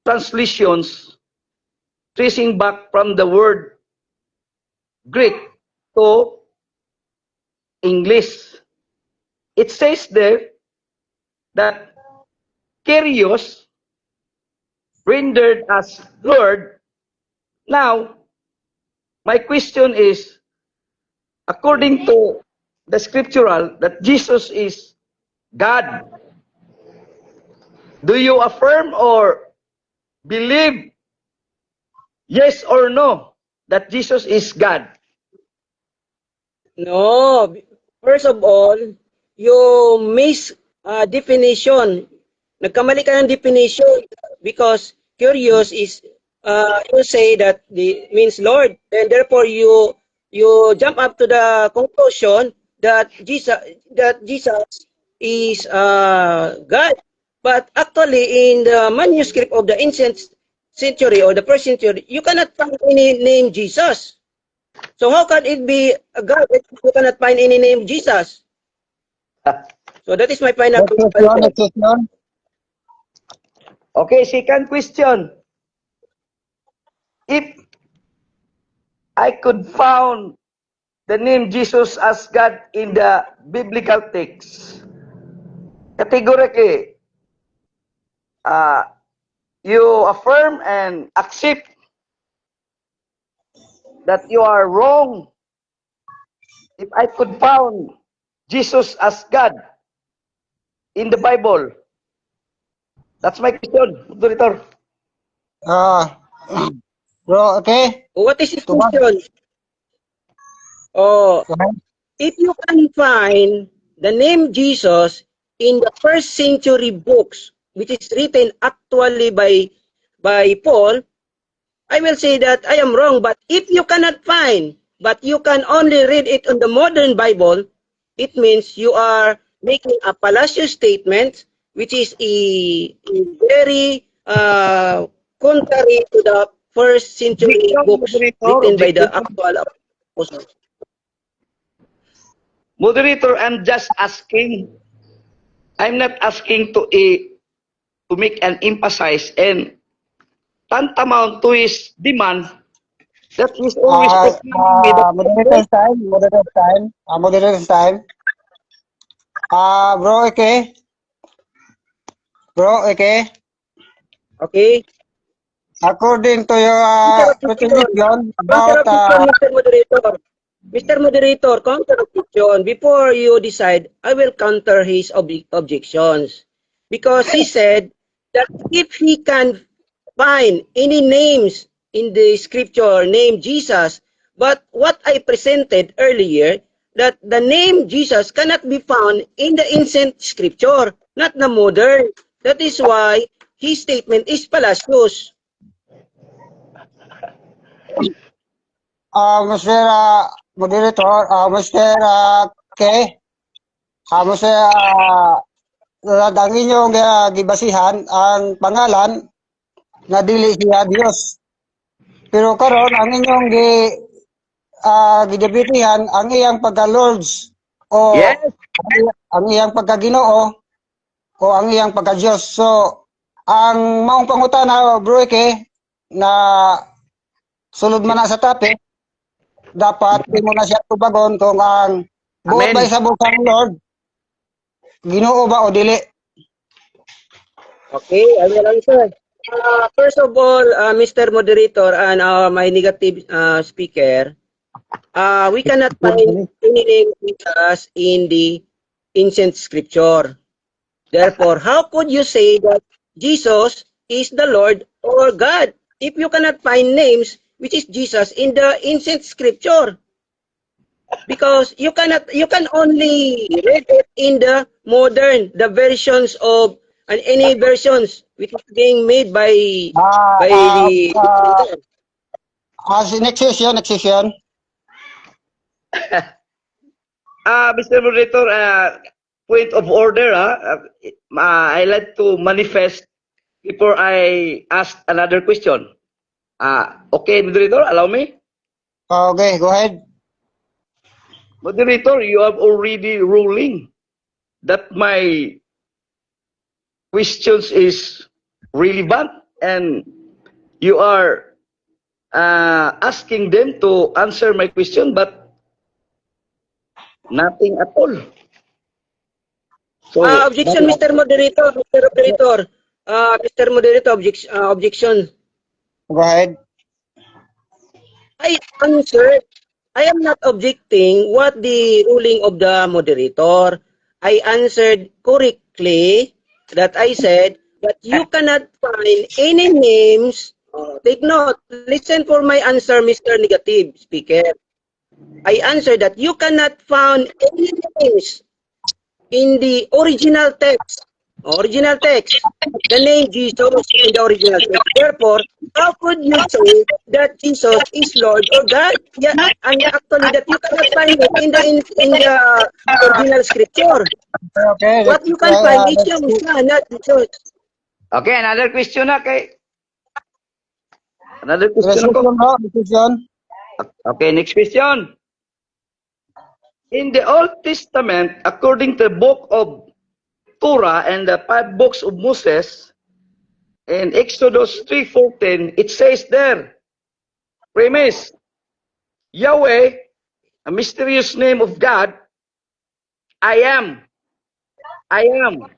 translations tracing back from the word Greek to English. It says there that Kyrios rendered as Lord. Now, my question is, according to the scriptural that Jesus is God, do you affirm or believe, yes or no, that Jesus is God? No. First of all, you miss definition. Nagkamali ka ng definition because curious is you say that the means Lord, and therefore you jump up to the conclusion that Jesus is God. But actually, in the manuscript of the ancient century or the first century, you cannot find any name Jesus. So how can it be a God if you cannot find any name Jesus? So that is my final Next question, answer. next question. Okay, second question. If I could found the name Jesus as God in the biblical text, categorically, uh, you affirm and accept that you are wrong if I could found Jesus as God in the Bible. That's my question, moderator. Ah, bro, okay. What is his Tubag. question? Oh, Go ahead. if you can find the name Jesus in the first century books, which is written actually by Paul, I will say that I am wrong. But if you cannot find, but you can only read it on the modern Bible, it means you are making a fallacious statement, which is a very contrary to the first century Objection, books moderator. written by the Objection. actual apostles. Moderator, I'm just asking. I'm not asking to make an emphasize and tantamount to his demand that he's always proclaiming me that Moderator's time, moderator's time. Bro, okay. Bro, okay. Okay? According to your presentation about Counter-objection, Mr. Moderator. Mr. Moderator, counter-objection. Before you decide, I will counter his objections. Because he said that if he can find any names in the scripture named Jesus, but what I presented earlier, that the name Jesus cannot be found in the ancient scripture, not the modern. That is why his statement is fallacious. Mr. Moderator, Mr. K. Mr. Ang inyong gibasihan ang pangalan nga dili siya Dios. Pero karon ang inyong gidebatihan ang iyang pagka-lords o yes, ang iyang pagka-Ginoo o ang iyang pagka-Diyos. So, ang maong pangutana, bro, na sulod man na sa topic, dapat di mo na siya tubagon kung ang buot ba amen. isa bukang Lord, Ginoo ba o dili. Okay, I will answer. First of all, Mr. Moderator and my negative speaker, we cannot find any name Jesus in the ancient scripture. Therefore, how could you say that Jesus is the Lord or God if you cannot find names which is Jesus in the ancient scripture? Because you can only read it in the modern, the versions of and any versions which is being made by the Next session. Mr. Moderator, point of order. I like to manifest before I ask another question. Okay, Moderator, allow me. Okay, go ahead. Moderator, you have already ruling that my questions is relevant and you are asking them to answer my question, but nothing at all. So, Objection, Mr. Moderator. Mr. Moderator. Mr. Moderator, objection. Go ahead. I answered. I am not objecting what the ruling of the moderator. I answered correctly that I said that you cannot find any names. Take note. Listen for my answer, Mr. Negative Speaker. I answered that you cannot find any names in the original text, the name Jesus in the original text. Therefore, how could you say that Jesus is Lord or God? Yeah, and actually that you cannot find it in the original scripture. Okay, What you can find is Yahusha, not Jesus. okay, another question na kay. Another next question question, ako. bro. Next question. Okay, next question. In the Old Testament, according to the book of Torah and the 5 books of Moses, in Exodus 3:14, it says there, premise, Yahweh, a mysterious name of God, I am. I am.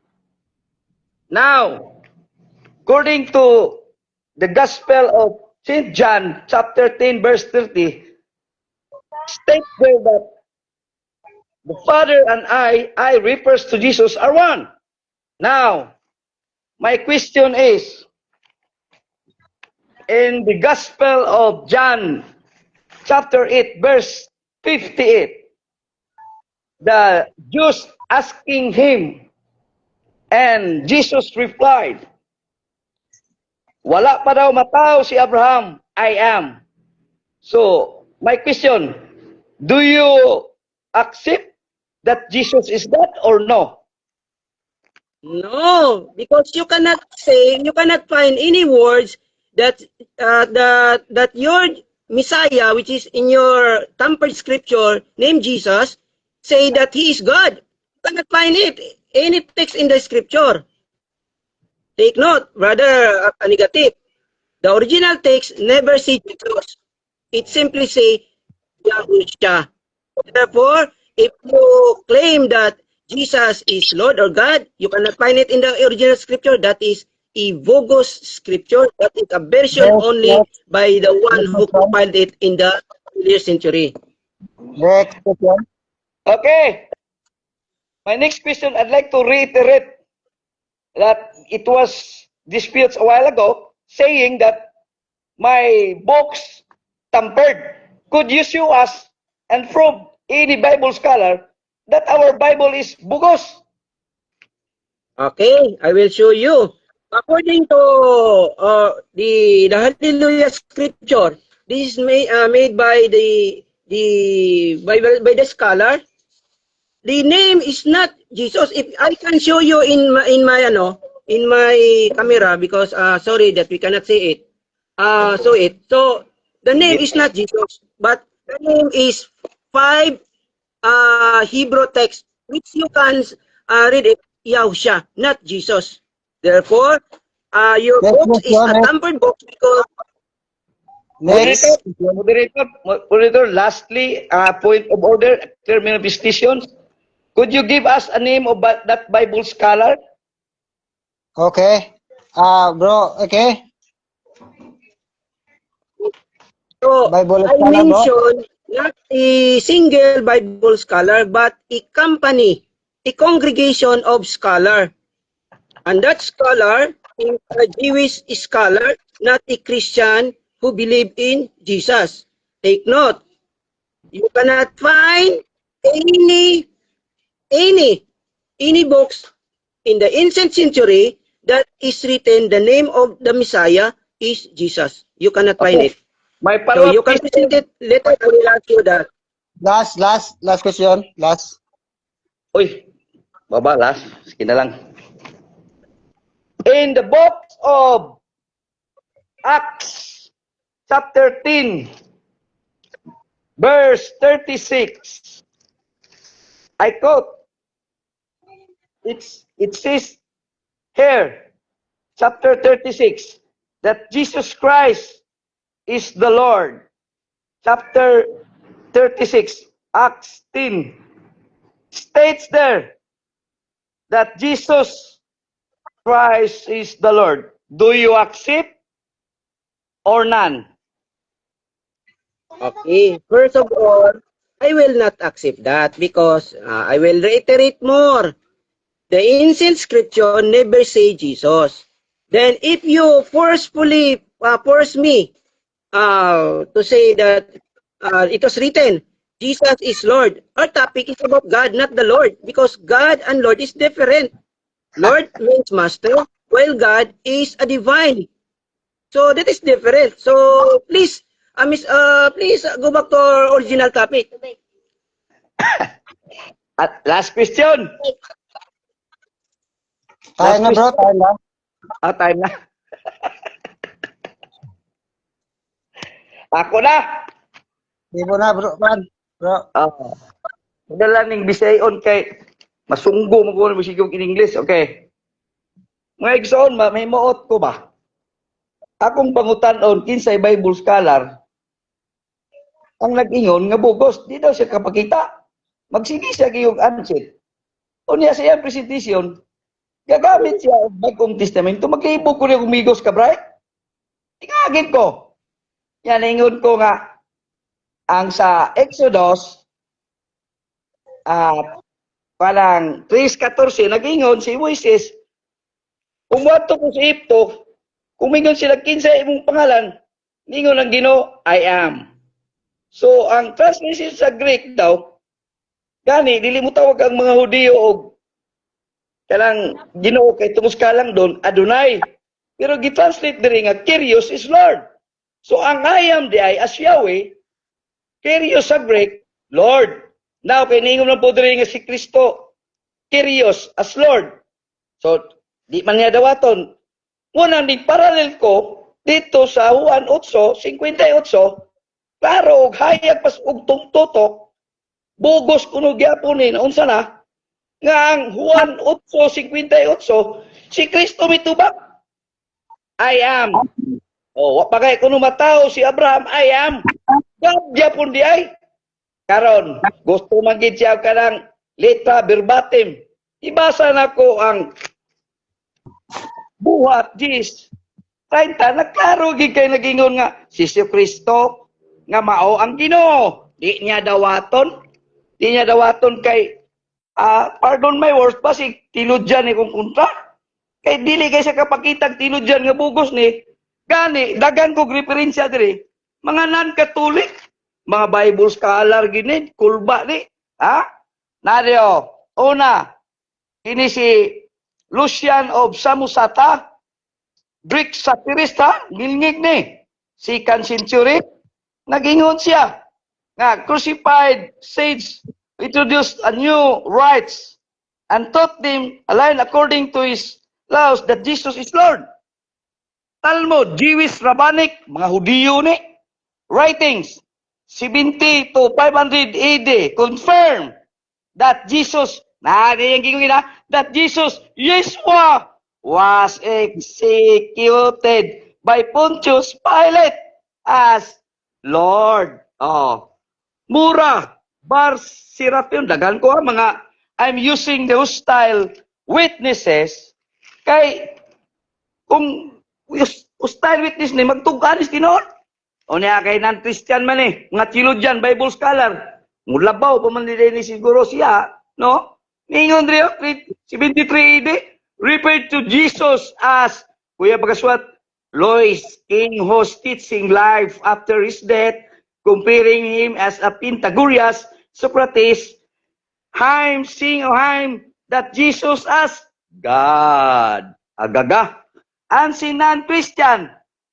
Now, according to the Gospel of St. John, chapter 10, verse 30, states there that the Father and I refers to Jesus are one. Now, my question is, in the Gospel of John, chapter 8, verse 58, the Jews asking him, and Jesus replied, wala pa daw matao si Abraham, I am. So, my question, do you accept that Jesus is God or no? No, because you cannot find any words that that your Messiah, which is in your tampered scripture, named Jesus, say that he is God. You cannot find it any text in the scripture. Take note, brother, negative. The original text never say Jesus. It simply say Yahusha. Therefore, if you claim that Jesus is Lord or God, you cannot find it in the original scripture. That is a bogus scripture. That is a version Next, only next, by the one next who question. compiled it in the earlier century. Next question. Okay. My next question, I'd like to reiterate that it was disputes a while ago saying that my books tampered. Could you show us and prove any Bible scholar that our Bible is bogus? Okay, I will show you. According to the Hallelujah scripture, this is made by by the scholar. The name is not Jesus. If I can show you in my camera, because sorry that we cannot see it. So the name is not Jesus, but the name is 5 Hebrew text, which you can read it, Yahusha, not Jesus. Therefore, your Next books is question. a tampered book because Moderator, Next. moderator, lastly, point of order, clear manifestations. Could you give us a name of that Bible scholar? Okay. Bro, okay. so Bible I scholar, bro. mentioned not a single Bible scholar, but a company, a congregation of scholar. And that scholar is a Jewish scholar, not a Christian who believe in Jesus. Take note, you cannot find any any any books in the ancient century that is written the name of the Messiah is Jesus. You cannot find Okay. it. My So you follow-up can present question. it later. I will ask you that. Last question. Last. Uy, baba, last. Sige na lang. In the book of Acts, chapter 10, verse 36, I quote, it says here, chapter 36, that Jesus Christ is the Lord. Chapter 36, Acts 10, states there that Jesus Christ is the Lord, do you accept or none? Okay, first of all, I will not accept that because I will reiterate more. The ancient scripture never say Jesus. Then if you forcefully force me to say that it was written, Jesus is Lord, our topic is about God, not the Lord, because God and Lord is different. Lord means master, while God is a divine. So that is different. So please, please go back to our original topic. At last question. Tayo Last na bro, question. tayo na. Time na. Ako na. Di mo na bro, man. Bro. Uh, Madala ning Bisayon kay masunggo mo ko bisigog in English. Okay. Mga igsoon ba, may maot ko ba? Akong pangutan-on kinsay Bible scholar ang nag-ingon nga bugos, di daw siya kapakita. Magsige siya gayong answer. Unya sa iyang presentation, gagamit siya og bagong testamento. Maglibog ko niya kumigos ka, bray. Tingagin ko. Yan, ingon ko nga, ang sa Exodus, parang 3:14, nag-ingon si Moises, kung wato ko sa Ipto, kumingon sila kinsa imong pangalan, ningon ang Ginoo, I am. So, ang translation sa Greek daw, gani, dili mo tawag ang mga Hudiyo og kanang Ginoo kay tungos ka lang doon, Adonai. Pero gitranslate diri nga, Kyrios is Lord. So, ang I am di ay as Yahweh, Kyrios sa Greek, Lord. Now, kay ningon lang po diri nga si Kristo, Kyrios as Lord. So, di man niya dawaton. Muna ning parallel ko dito sa Juan 8:58, klaro og hayag pas og tungtotok, bugos kuno gyapon ni unsa na nga ang Juan 8:58 si Kristo mitubak. I am. Oh, wa pa kay kuno matao si Abraham, I am. God gyapon di ay. Karon, gusto man gid siya kanang letra verbatim. Ibasa na ko ang buhat dis 30 nagklaro gid kay nagingon nga si Kristo nga mao ang Ginoo. Di niya dawaton kay pardon my words basi tinudyan ni kung kontra. Kay dili kay sa kapakitag tinudyan nga bugos ni gani dagan kog referensya diri mga non-Catholic, mga Bible scholar gini, kulba ni. Nario, una, ini si Lucian of Samosata, Greek satirista, gilngig ni, 2nd century, nagingon siya, nga crucified saints introduced a new rites and taught them, aligned according to his laws, that Jesus is Lord. Talmud, Jewish Rabbinic, mga Hudiyo ni, writings, 70 to 500 AD, confirm that Jesus, that Jesus, Yeshua, was executed by Pontius Pilate as Lord. Mura, Bar Seraphim, dagan ko mga, I'm using the hostile witnesses, kay, kung hostile witness ni, magtuganis tinuod. O niya kay non-Christian man mga theologian, Bible scholar, mulabaw pa man ni siguro siya, no? Ningon rin, 73 AD, referred to Jesus as, kuya pagkaswat, Lois King Ho's teaching life after his death, comparing him as a Pythagoras, Socrates, Haim, sing o Haim, that Jesus as God. Agaga. And si non-Christian,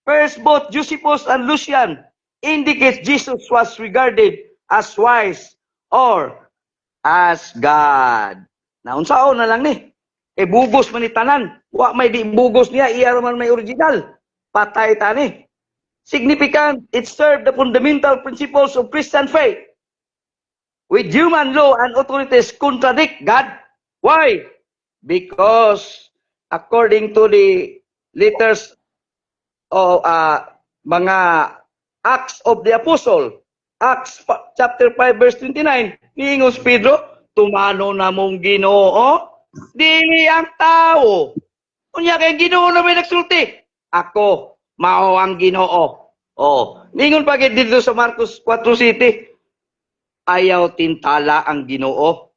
first, both Josephus and Lucian indicates Jesus was regarded as wise or as God. Naunsaon na lang ni. Bugos man ni tanan. Wa may di bugos niya, iya man may original. Patay tani. Significant, it served the fundamental principles of Christian faith. With human law and authorities contradict God. Why? Because according to the letters o mga Acts of the Apostle, Acts chapter 5 verse 29, niingos Pedro, tumano na mong Ginoo dili ang tao. Unya kay Ginoo na may nagsulti. Ako mao ang Ginoo. Oh, ningon pa gid dito sa Marcos 4:7. Ayaw tintala ang Ginoo.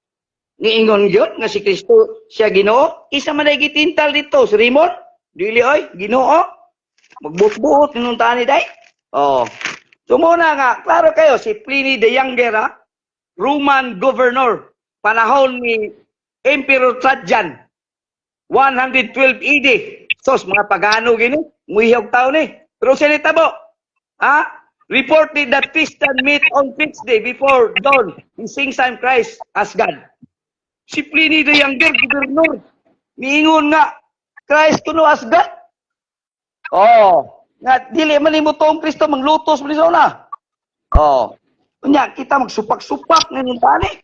Niingon gyud nga si Kristo siya Ginoo. Isa man ay gitintal dito si Raymond. Dili oy, Ginoo. Magbuot-buot ninong tani day. Oh. So muna nga, klaro kayo si Pliny the Younger, ha? Roman governor, panahon ni Emperor Trajan, 112 AD. Sos, mga pagano gini, muhiyog tao ni. Pero siya nitabo, ha? Reported that Christian meet on fixed day before dawn in sing time Christ as God. Si Pliny the Younger, governor, niingon nga, Christ kuno as God. Oh, nga dili man imo tong Kristo manglutos man sa una. Oh. Unya kita magsupak-supak ngayon tani.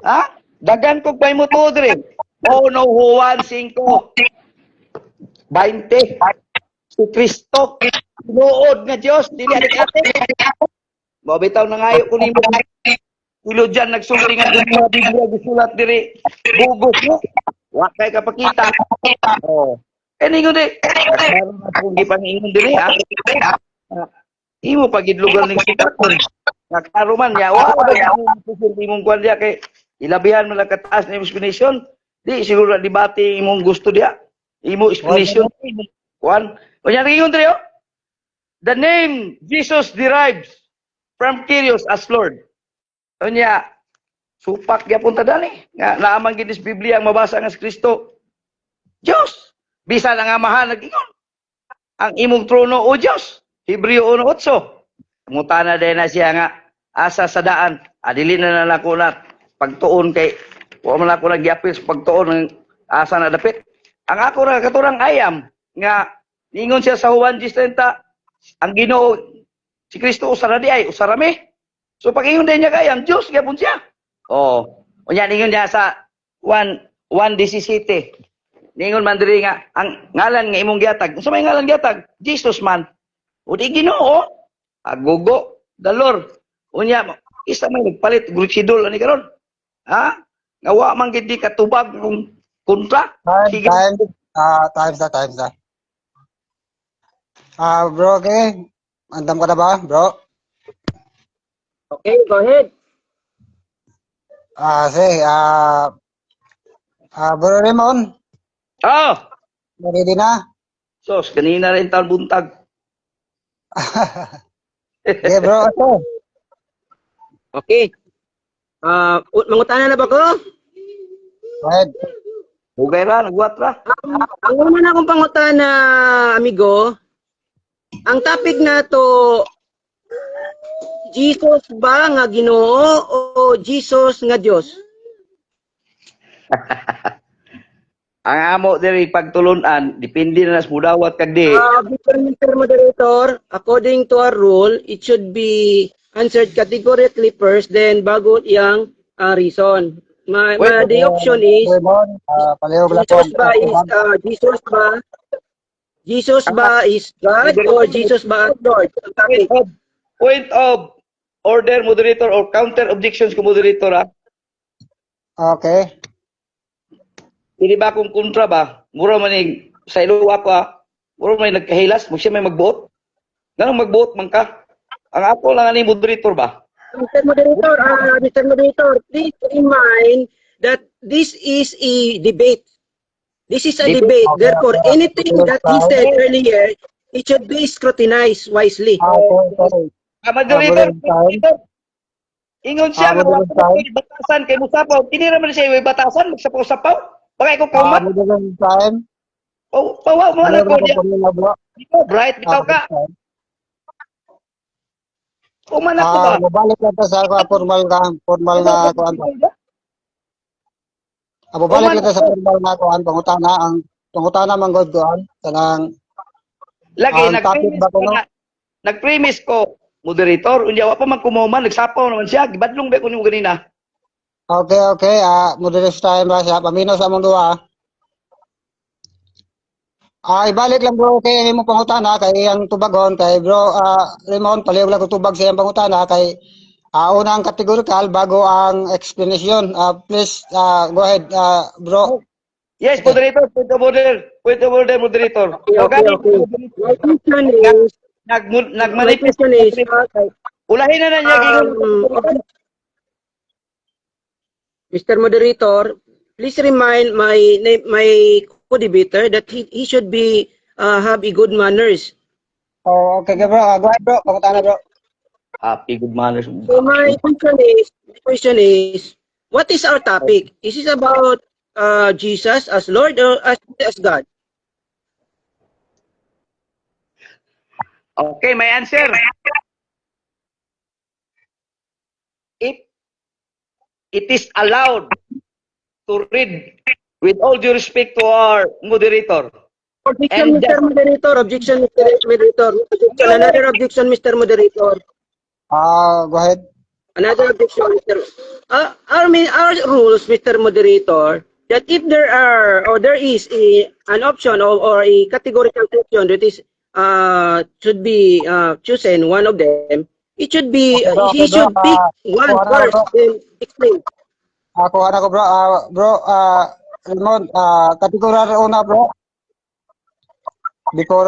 Ha? Dagan kog bay mo to dire. Oh no Juan 5. 20. Si Kristo tinuod nga Dios dili ate. Mo bitaw na ngayo ko nimo. Ulo dyan nagsulti nga sa Biblia gisulat diri. Bugos mo. Wa kay kapakita. Oh. Ningon di. Karon na kung di pangingon diri ha. Imo pagid lugar ning sitakon. Nagkaruman ya wa ba imong kwan dia kay ilabihan man lang kataas na explanation. Di siguro debate imong gusto dia. Imo explanation kwan. Unya ningon diri oh. The name Jesus derives from Kyrios as Lord. Unya supak gyapon ta dali nga naamang gid sa Biblia ang mabasa nga sa Kristo. Diyos bisan ang amahan nag-ingon. Ang imong trono o Diyos. Hebreo 1:8. Mutana din na siya nga asa sa daan. Adili na nako na pagtuon kay wa man ako nagyapil sa pagtuon ng asa na dapit. Ang ako ra katurang ayam nga ningon siya sa Juan 10:30 ang Ginoo si Kristo usara di ay usara mi. So pag ingon din niya kayam Diyos gyapon siya. Oh, unya ningon niya sa 1:17. Ningon man diri nga ang ngalan nga imong gihatag. Unsa may ngalan gihatag? Jesus man. O di Ginoo. Agogo, dalor. Unya isa may nagpalit gurutsidol ani karon. Ha? Nga wa man gid di katubag kung kontra. Sige. Times na. Bro, okay. Andam ka na ba, bro? Okay, go ahead. Sige, Bro Raymond, Oh, ready na? sos kanina rin taon buntag. Okay, bro, okay. Okay. Mangutana na ba ko? Go ahead. Bugay ra, nagwat ra. Ang una na akong pangutana, amigo, ang topic na to, Jesus ba nga Ginoo o Jesus nga Dios? Ang amo diri pagtulunan, depende na sa mudawat kag di. Mr. Moderator, according to our rule, it should be answered categorically first, then bago iyang reason. The option is, Raymond, palihog lang Jesus ba is God or Jesus ba is Lord? Ang topic. Point of order moderator or counter objections ko moderator ha. Okay. Hindi ba kung kontra ba? Mura man yung sa ilo ako ha. Mura man yung nagkahilas. Mo siya may magbuot. Ganun magbuot man ka. Ang ako lang ani moderator ba? Mr. Moderator, please remind that this is a debate. This is a debate. Therefore, anything that he said earlier, it should be scrutinized wisely. Okay. Moderator, ingon siya nga wala batasan kay musapaw. Hindi naman siya may batasan magsapaw-sapaw. Bakit ko kaumat? Time. Oh, pawa mo na ko diya. Ikaw bright bitaw ka. Kuman ako ba? Mabalik lang ta sa formal na kuan. Mabalik lang ta sa formal na kuan pangutana ang pangutana man god kuan kanang Lagi topic ba kuno? nag-premise ko moderator, unya wa pa man kumuman, nagsapaw naman siya. Gibadlong ba ko nimo ganina? Okay. Moderate time ba siya? Paminaw sa among duha. Ibalik lang bro kay imong pangutana kay ang tubagon kay bro Raymond palihog lang ko tubag sa iyang pangutana kay una ang categorical bago ang explanation. Please go ahead bro. Yes, moderator, point of order, moderator. Okay, O okay, ganit, okay. My question is, my nagmanifest question is, ulahin na niya gingon um, Mr. Moderator, please remind my co-debater that he should be have a good manners. Oh, okay, bro. Go ahead, bro. Pangutana, bro. happy good manners. So my question is, what is our topic? Is this about Jesus as Lord or as God? Okay, my answer. If it is allowed to read with all due respect to our moderator Objection, and Mr. just Moderator. Objection, Mr. Moderator. Objection. Another objection, Mr. Moderator. Go ahead. Another objection, Mr. Our rules, Mr. Moderator, that if there are or there is an option or a categorical question that is should be chosen one of them, it should be Okay, he bro. should pick one Kuha na ko, first bro. then explain. Kuha na ko, bro. Bro, Raymond, category una, bro. Before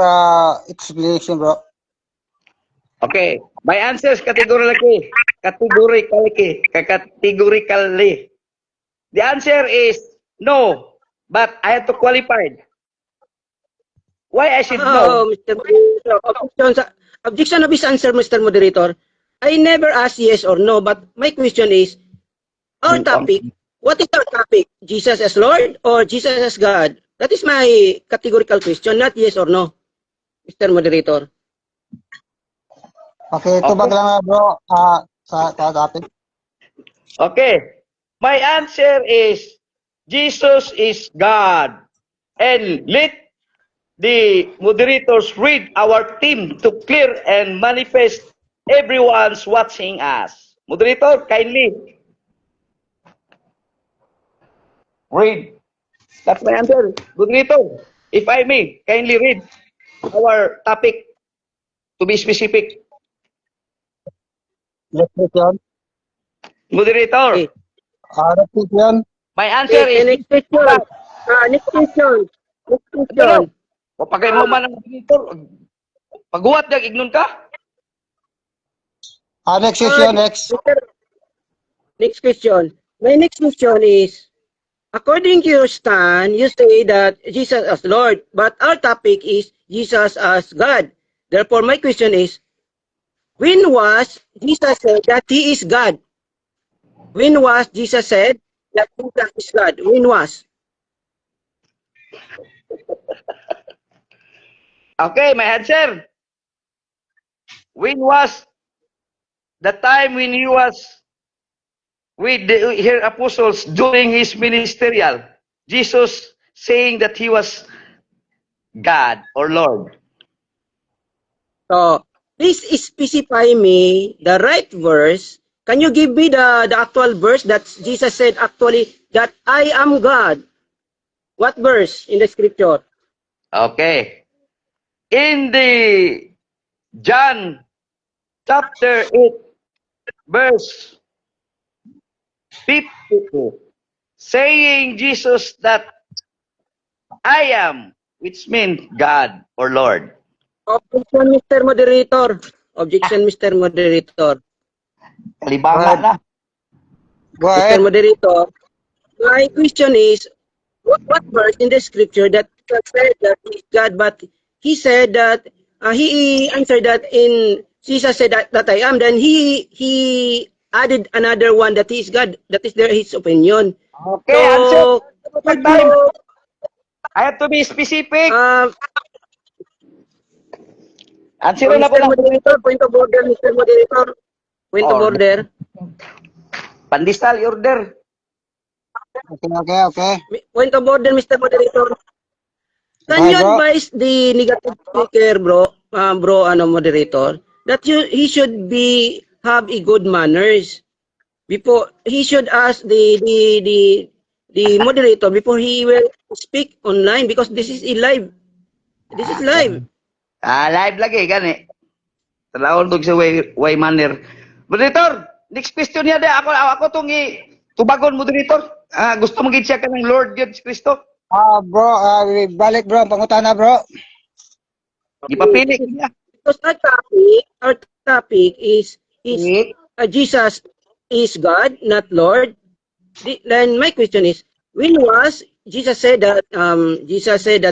explanation, bro. okay. My answer is categorically. Categorically. The answer is no, but I have to qualify. Why I should know? Oh, Mr. Moderator, objection of his answer, Mr. Moderator. I never asked yes or no, but my question is, our topic, what is our topic? Jesus as Lord or Jesus as God? That is my categorical question, not yes or no, Mr. Moderator. Okay, tubag Okay. lang, bro. Sa topic. Okay. My answer is Jesus is God. And let the moderators read our team to clear and manifest everyone's watching us. Moderator, kindly read. That's my answer. Moderator, if I may, kindly read our topic to be specific. Next question. Moderator, Okay. Next question. my answer Okay, is next question. Next question. Next ano? question. O pagay mo man ang moderator, paguwat dag ignon ka? Next question, next. Next question. My next question is, according to your stand, you say that Jesus as Lord, but our topic is Jesus as God. Therefore, my question is, when was Jesus said that He is God? When was Jesus said that Jesus is God? When was? Okay, my answer. When was the time when he was with the her apostles during his ministerial? Jesus saying that he was God or Lord. So, please specify me the right verse. Can you give me the actual verse that Jesus said actually that I am God? What verse in the scripture? Okay. In the John chapter 8 verse 52, saying Jesus that I am, which means God or Lord. Objection, Mr. Moderator. Objection, Mr. Moderator. Kalibanga na. Go Mr. ahead. Moderator, my question is, what verse in the scripture that said that he's God, but he said that he answered that in Jesus said that I am, then he added another one that he is God. That is his opinion. Okay, answer. So could Time. you I have to be specific. uh, Answer na po Mr. na. Moderator, point of order, Mr. Moderator, point of Order. order. Pandesal order. Okay. Point of order, Mr. Moderator. Go Can you ahead, bro. advise the negative speaker, moderator, that he should have a good manners before he should ask the moderator before he will speak online because this is a live. This is live. Live lagi gani. Talawon tog sa way manner. Moderator, next question niya ako tong tubagon moderator. Gusto mo gid siya kanang Lord God Kristo. Bro, balik bro, ang pangutana bro. Gipapili niya. Because our topic is Jesus is God, not Lord. Then my question is, when was Jesus said that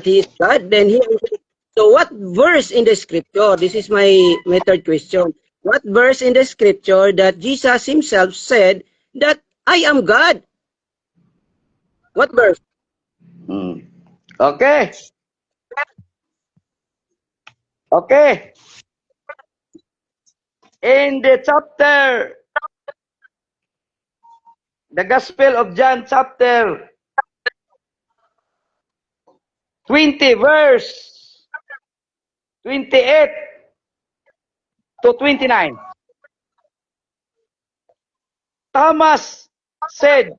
he is God? Then so what verse in the scripture? This is my third question. What verse in the scripture that Jesus himself said that I am God? What verse? Okay. Okay. In the chapter, the Gospel of John, chapter 20, verse 28 to 29. Thomas said,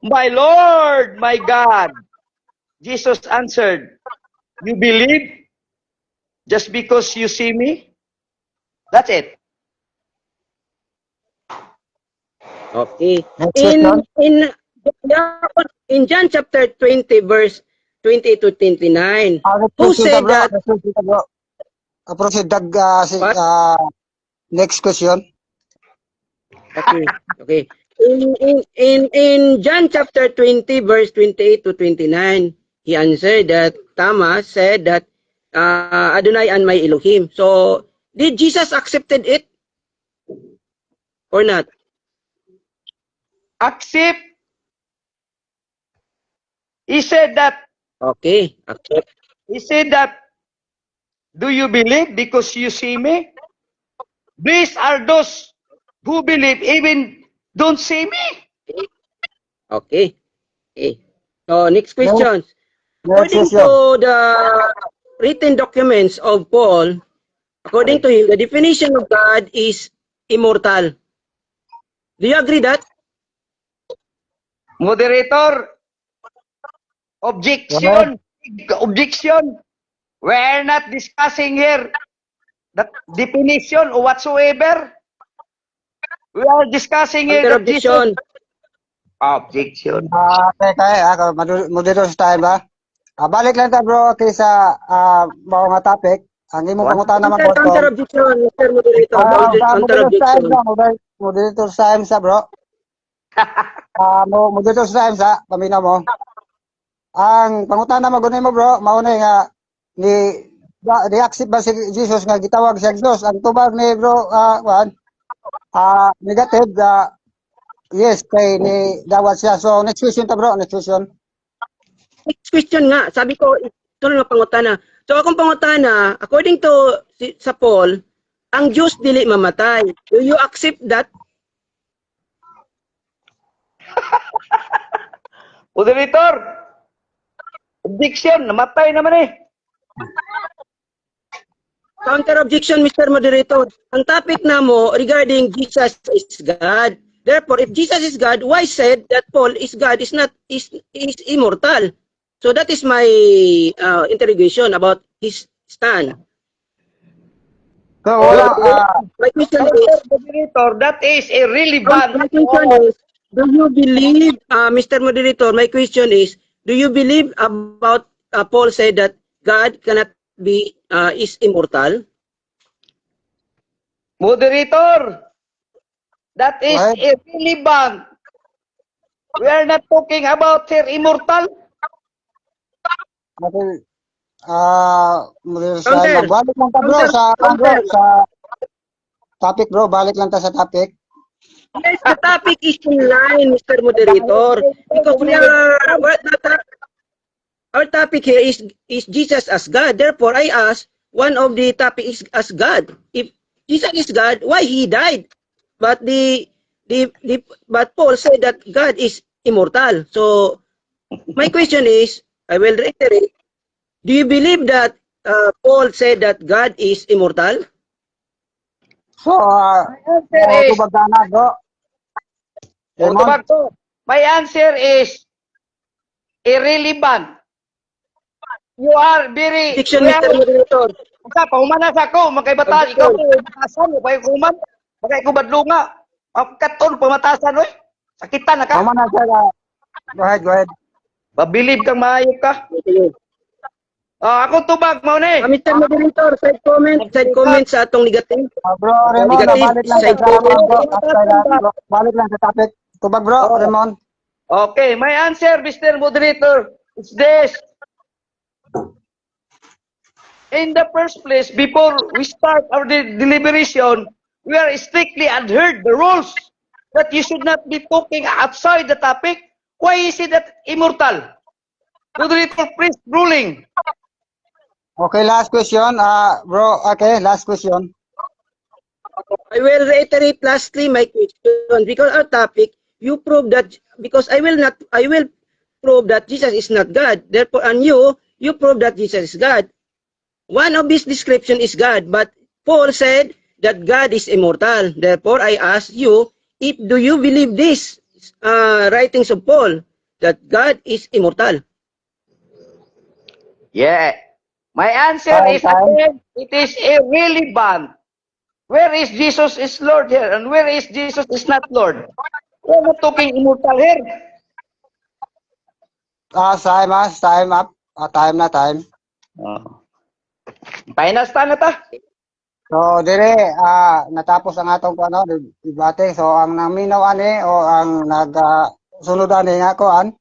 "My Lord, my God." Jesus answered, "You believe just because you see me?" That's it. Okay. Next In question. in in John chapter 20 verse 20 to 29, Next who question ta said bro. that Next question ta bro. Proceed what? next question. Okay. Okay. In John chapter 20 verse 28 to 29, he answered that Thomas said that Adonai and my Elohim. So did Jesus accepted it or not? Accept. He said that, Okay. Accept. he said that, "Do you believe because you see me?" These are those who believe even don't see me. Okay. Okay. So next Next, question. next According question. to the written documents of Paul, according to him, the definition of God is immortal. Do you agree that? Moderator, Go ahead. objection. Objection. We're not discussing here the definition or whatsoever. We are discussing here Counter that Jesus. objection. Objection. Teka moderator sa time ba? Balik lang ta bro kay sa mao nga topic. Ang imong One. pangutana man Counter ko. objection, Mr. Moderator. Counter Moderator sa time objection. sa moderator sa time sa bro. Moderator sa time sa paminaw mo. Ang pangutana magunay mo bro, mao na nga ni accept ba si Jesus nga gitawag siya Dios? Ang tubag ni bro negative yes kay ni dawat siya. So next question ta bro, next question. Next question nga. Sabi ko, ito na pangutana. So akong pangutana, according to sa Paul, ang Diyos dili mamatay. Do you accept that? Moderator, objection. Namatay naman eh. Counter objection, Mr. Moderator. Ang topic na mo regarding Jesus is God. Therefore, if Jesus is God, why said that Paul is God is not is immortal? So that is my interrogation about his stand. So wala My question is, Moderator, that is irrelevant. my question is, do you believe, Mr. Moderator? My question is, do you believe about Paul said that God cannot be is immortal? Moderator, that is Right. irrelevant. We are not talking about her immortal. Okay. Counter. Balik lang ta bro Counter. sa topic bro, balik lang ta sa topic. Yes, the topic is in line, Mr. Moderator. Because our topic here is Jesus as God. Therefore, I ask, one of the topic is as God. If Jesus is God, why he died? But but Paul said that God is immortal. So my question is, I will reiterate. Do you believe that Paul said that God is immortal? So Answer is, tubag ka na bro. Raymond. my answer is irrelevant. You are very, Fiction, we are, Mr. Moderator. basta pahumanas ako, magkaibatas, ikaw po, matasan mo, kaya kuman, magkaya ko badlunga, katon, pamatasan, oy, sakitan na ka. Mama na siya. Go ahead, go ahead. Pabilib kang maayo ka. Ako tubag mo ni. Mr. Moderator, side comment sa atong negative. Bro Raymond, Negative balik lang sa side drama, comment. bro. Balik lang sa topic. Tubag, bro, Raymond. Okay, my answer, Mr. Moderator, is this. In the first place, before we start our deliberation, we are strictly adhered the rules that you should not be talking outside the topic. Why is it that immortal? Moderator, please ruling. Okay, last question. Bro, okay, last question. I will reiterate lastly my question because our topic, you prove that because I will prove that Jesus is not God. Therefore, and you prove that Jesus is God. One of his description is God, but Paul said that God is immortal. Therefore, I ask you, if do you believe this writings of Paul that God is immortal? Yeah. My answer Time, is time. again, it is irrelevant. Where is Jesus is Lord here and where is Jesus is not Lord? We're not talking immortal here. Time up. Time na, time. Final stand na ta. So, dire, natapos ang atong debate. So, ang naminaw ani o ang sunod ani nga kuan,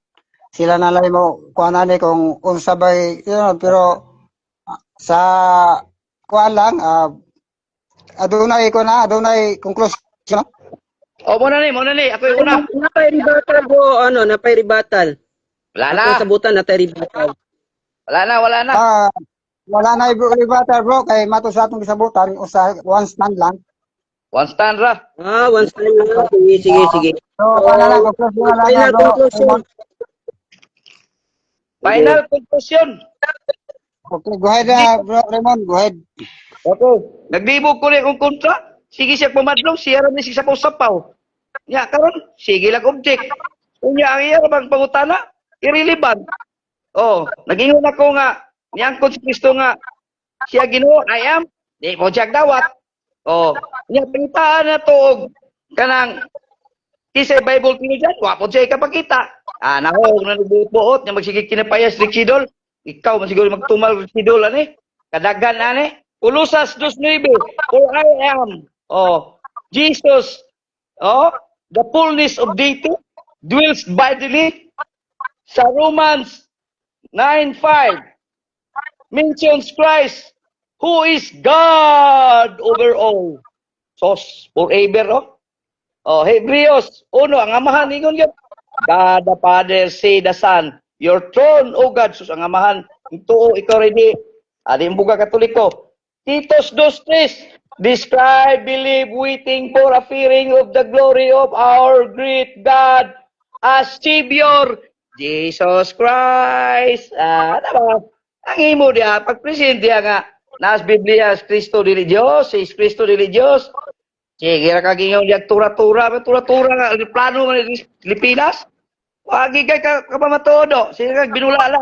sila na lang mo kuan ani kung unsa bay yun, pero sa kuan lang, adunay conclusion. Muna ni. Ako yung una. Napay rebuttal po, napay rebuttal. Wala na. Atong sabutan napay rebuttal. Wala na. Wala na ibata bro kay mato sa atong gisabutan one stand lang. One stand ra. Once time lang. Sige. So, conclusion na lang Final bro. conclusion. Final conclusion. Okay, go ahead bro Raymond, go ahead. Okay. Naglibog ko rin kung kontra. Sige siya pumadlong, siya rin siya sapaw-sapaw. Nya, karon sige lang object. Unya, ang iya bang pangutana, irrelevant. Nag-ingon ako nga, niangkon si Kristo nga, siya Ginoo, I am, di mo siya dawat. Nya, pangitaan na to, kanang, kisay Bible kino dyan, wapo siya ikapakita. Nahog na nagbuot, nya magsigig kinapayas, Riksidol. Ikaw, masiguro magtumal, Riksidol, kadagan, Ulusas 2:9, for I am, Jesus, the fullness of deity, dwells bodily. Sa Romans 9:5, mentions Christ, who is God over all. Sos, forever, Hebreos 1, ang amahan, ingon yun. God the Father, say the Son, your throne, O God, sus ang amahan, ito, ikaw rin adi mbuga katoliko. Titus 2:3, describe, believe, waiting for appearing of the glory of our great God as Savior, Jesus Christ. Ang imo dia, pag-present dia nga, nas Biblia, Cristo dili Dios, is Cristo dili Dios. Sige, kagingong diag tura-tura nga, plano man ni Pilipinas. Wagi kay kapamatodo, sige kag binulala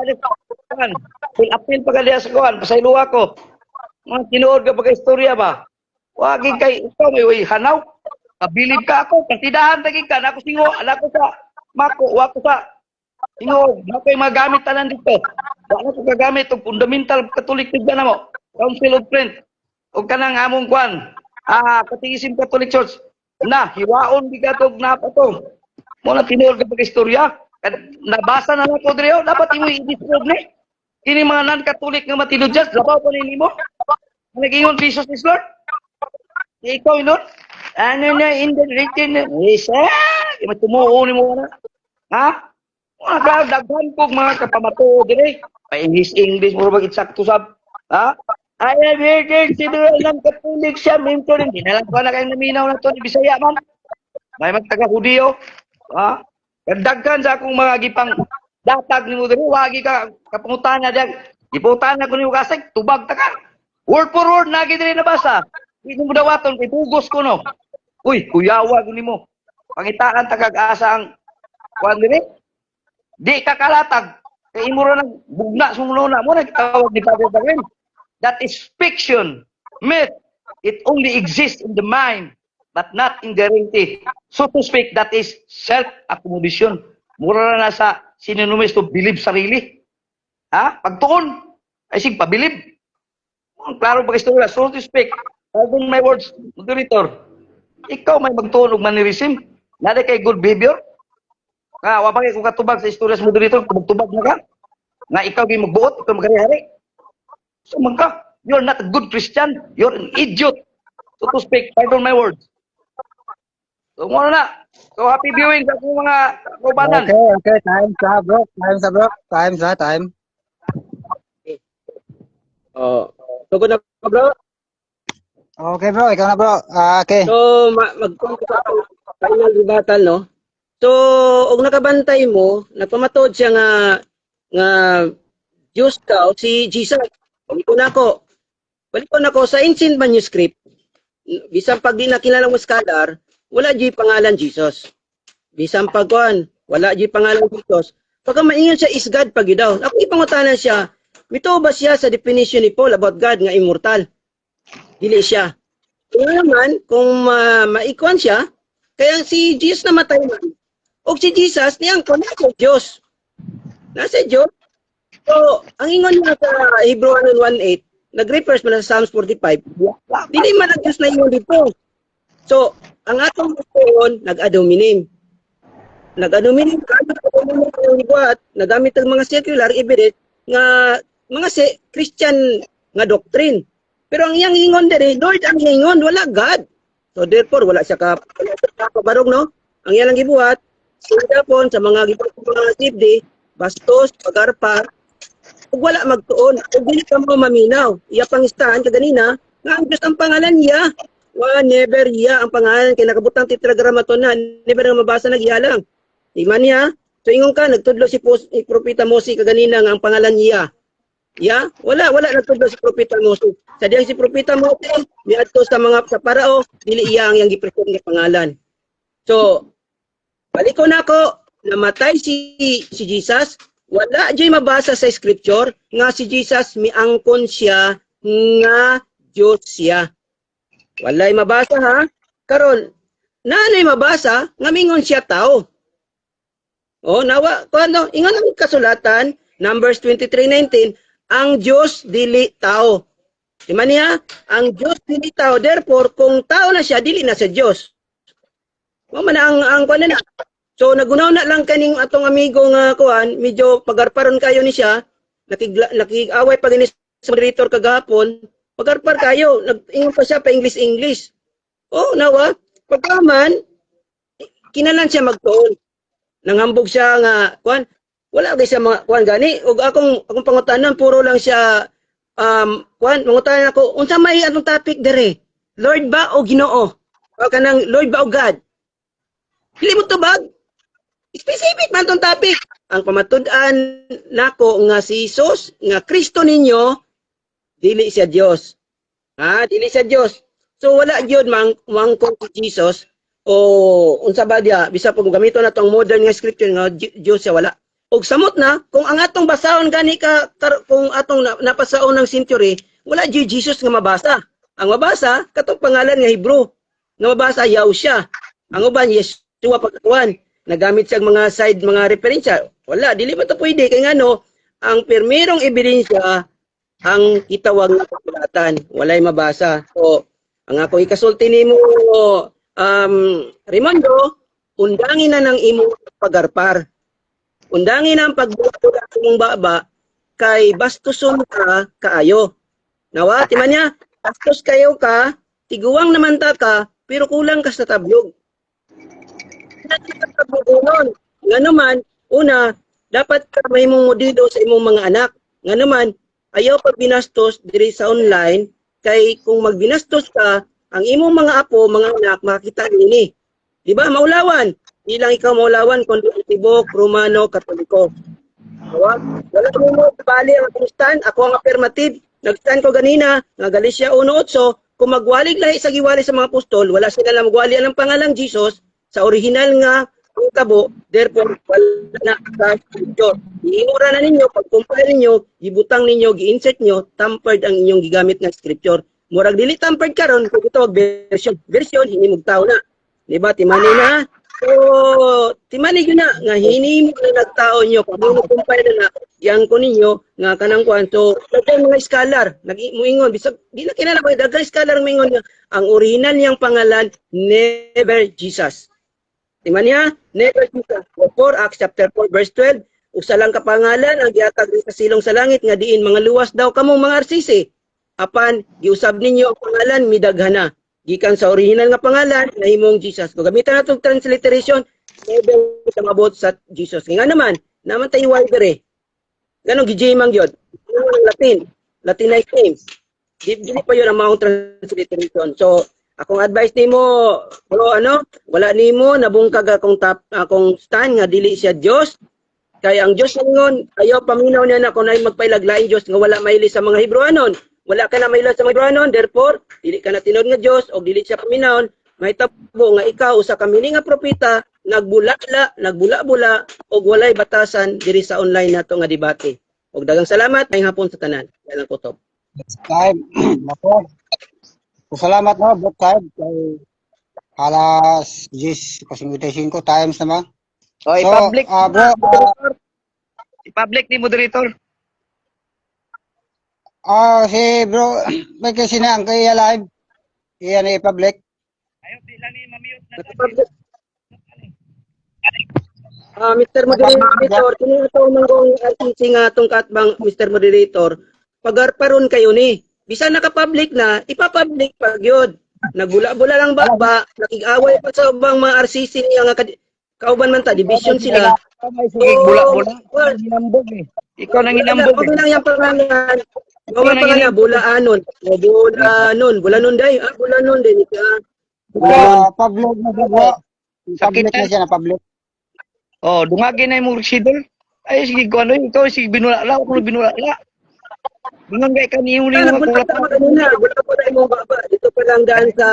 kan. Apil pa kadiya sa kuan, pasaylo ako. Mga tinuod ka pagka-istorya ba? Wagi kay ikaw may hanaw. Abilib ka ako, partidahan tagi ka, ako singo, ko sa mako, wako sa singo, ako'y magamit tanan dito. Wala ko gagamit og fundamental Catholic tigda na mo. Council of Trent. Og kanang among kwan. Catechism Catholic Church. Na, hiwaon di ka tog napato. Mo na tinuod ka pagka-istorya. Nabasa na ko diri, dapat imo i-disprove ni. Kini mga non-Catholic nga matinudjas, labaw pa nimo. Nag-ingon Jesus is Lord. Ikaw inon. Ano na in the written is matumuo nimo na. Mga daghan kog mga kapamato dire. Pa English mo ba eksakto sab. I am here consider ng Catholic siya minto din. Dinalang ko na kayong naminaw na to ni Bisaya man. May magtaga-Hudiyo. Daghan sa akong mga gipang datag nimo diri wagi ka kapangutana diag giputana ko nimo kasig tubag ta ka word for word nagi diri nabasa di mo dawaton kay pugos ko no uy kuyawa ko nimo pangitaan ta kag asa ang kuan diri di ka kalatag kay imo ra nag bugna sumulona mo nagtawag ni Father Bagwin that is fiction myth it only exists in the mind but not in the reality so to speak that is self accommodation mura na sa synonymous to believe sarili. Ha? Pagtuon. Ay sig pabilib. Ang klaro pag-istorya. So to speak, pardon my words, moderator. Ikaw may magtuon og mannerism. Nada kay good behavior. Wa pa kay kung katubag sa istorya sa moderator, tubag na ka. Nga ikaw gi magbuot, ikaw magari-hari. So ka. You're not a good Christian. You're an idiot. So to speak, pardon my words. So mo na. So happy viewing sa akong mga kaubanan. Okay. Time sa bro. Time. Oh, tugod na ba, bro? Okay bro, ikaw na bro. Okay. So, mag-contact ako sa final rebuttal, no? So, og nakabantay mo, nagpamatod siya nga Diyos daw, si Jesus. Balik ko na ko sa ancient manuscript, bisang pag di nakilala mo scholar, wala di pangalan Jesus. Bisang pagkuan, wala di pangalan Jesus. Pagka maingon siya is God pag daw. Ako ipangutanan siya, mito ba siya sa definition ni Paul about God nga immortal? Dili siya. Kaya naman, kung maikuan siya, kaya si Jesus namatay man. O si Jesus, niyang ko nasa Diyos. Nasa Diyos. So, ang ingon niya sa Hebrew 1:8, nag-refers man sa Psalms 45, dili man ang Diyos na ingon dito. So, ang atong gustoon, nag-adominem. Nag-adominem, nagamit ang mga secular evidence nga mga Christian nga doctrine. Pero ang iyang ingon dere, Lord ang ingon, wala God. So therefore, wala siya kabarog, no? Ang iyang gibuhat, sila po sa mga gibuhat mga safety, bastos, pagarpa, ug wala magtuon, ug dili ka mo maminaw. Iya pangistahan kaganina, nga ang Diyos ang pangalan niya. Never iya ang pangalan kay nakabutang tetragrammaton na, never nga mabasa nagyalang. Di man niya, so ingon ka, nagtudlo si Propeta Moses kaganina nga ang pangalan niya. Ya, wala nagtudlo si Propeta Moses. Sa diyang si Propeta Moses, miadto sa mga sa parao, dili iya ang gipresent nga pangalan. So, balik ko na ako, namatay si Jesus, wala jay mabasa sa scripture nga si Jesus miangkon siya nga Diyos siya. Walay mabasa ha. Karon, nanay mabasa nga mingon siya tao. Oh, nawa kuno ingon ang kasulatan, Numbers 23:19, ang Diyos dili tao. Di man niya, ang Diyos dili tao. Therefore, kung tao na siya, dili na sa Diyos. Mo man ang kuan na. So nagunaw na lang kaning atong amigo nga kuan, medyo pagarparon kayo ni siya. Nakig-away pa gini sa moderator kagahapon. Pagarpar kayo, nag-ingon pa siya pa English. Oh, nawa, pagkaman kinalan siya magtuon. Nanghambog siya nga kuan, wala kay siya mga kuan gani ug akong pangutanan puro lang siya kuan mangutanan ako unsa may atong topic dere, Lord ba o Ginoo o kanang Lord ba o God? Dili mo tubag specific man tong topic. Ang pamatud-an nako nga si Jesus nga Kristo ninyo dili siya Dios. Dili siya Dios. So wala gyud mangkon si Jesus o unsa ba dia bisa pag gamiton na tong modern nga scripture nga Dios siya wala. Og samot na, kung ang atong basahon gani kung atong napasaon ng century, wala di Jesus nga mabasa. Ang mabasa, katong pangalan nga Hebrew. Nga mabasa, Yahushua. Ang uban, Yeshua pagkatuan. Nagamit siya mga side, mga referensya. Wala, dili man ito pwede. Kaya nga no, ang permirong ebidensya, ang itawag na kasulatan. Walay mabasa. So, ang ako ikasulti ni mo, Raimundo, undangin na ng imo pagarpar. Undangin ang pagbuhat sa mong baba kay bastuson ka kaayo. Nawa, timan niya, bastos kayo ka, tiguwang naman ta ka, pero kulang ka sa tablog. Nga naman, una, dapat ka may mong modelo sa imong mga anak. Nga naman, ayaw pag binastos diri sa online, kay kung magbinastos ka, ang imong mga apo, mga anak, makakita nini. Di ba, maulawan? Ilang ikaw maulawan, kundi Tibok, Romano, Katoliko. Wala mo bali ang stand, ako ang affirmative. Nag-stand ko ganina, nga Galatia 1:8, kung magwalig lahi sa giwali sa mga apostol, wala sila na magwali ang pangalang Jesus, sa original nga ang tabo, therefore, wala na sa scripture. Iingura na ninyo, pag-compile ninyo, gibutang ninyo, gi-insert nyo, tampered ang inyong gigamit ng scripture. Murag dili tampered karon kung ito version. Version, hinimog tao na. Diba, timani na? So, timani yun na, nga hinimo na nagtao nyo, kung ano kumpay na yang ko ninyo, nga kanang kuhan. So, dagay mga scholar, muingon, bisag, di na kinala ko, dagay scholar muingon nga, ang original niyang pangalan, Never Jesus. Timani ha, Never Jesus. 4, Acts chapter 4, verse 12, usa lang kapangalan, ang gihatag sa silong sa langit, nga diin, mga luwas daw kamong mga arsisi. Apan, giusab ninyo ang pangalan, midaghana. Gikan sa original nga pangalan, nahimong Jesus. Kung gamitan natong transliteration, never sa mabot sa Jesus. Nga naman, naman tayo wider eh. Ganong gijimang yun. Latin. Latinized names. Dili pa yun ang maong transliteration. So, akong advice nimo, bro, wala nimo nabungkag akong stand nga dili siya Dios. Kaya ang Dios ningon, ayo paminaw niya na kung nay magpailaglain Dios nga wala maili sa mga Hebrewanon. Wala ka na maila sa mga Hebrewanon, therefore dili ka na tinod nga Dios o dili siya paminawon. Mahitabo nga ikaw usa ka mini nga propeta nagbula-bula og walay batasan diri sa online nato nga debate. Og daghang salamat may hapon sa tanan. Dalang kutob. Time. Nako. Salamat no, both side. Kay alas 10, 55 times naman. O, So, i-public. bro, I-public ni moderator. si bro, may kasi na ang kaya live. Iyan i-public. Ayaw, di lang ni mamute na Mr. Moderator, kini ito manggong RTC nga itong katbang Mr. Moderator, pagarparon kayo ni. Bisa naka-public na, ipa-public pag yun. Nagbula-bula lang ba, nakig-away pa sa ubang mga RCC niya nga kauban man ta, division sila. Sige, bula-bula. Ginambog eh. Ikaw nang ginambog Pag eh. lang yung pangalan, bawal pangalan, Bulaanon. Bulanon day, Bulanon din. Public na siya bro. Public Sakitan. na siya na public. Oh, dungagin na yung mursidol. Ay, sige, kung ano yun, ikaw, sige, binulala. Ako binulala. Bingon kay kaniyong rin mga Nagpunta kulat. ka kanina, bula-bula yung baba. Dito pa lang daan sa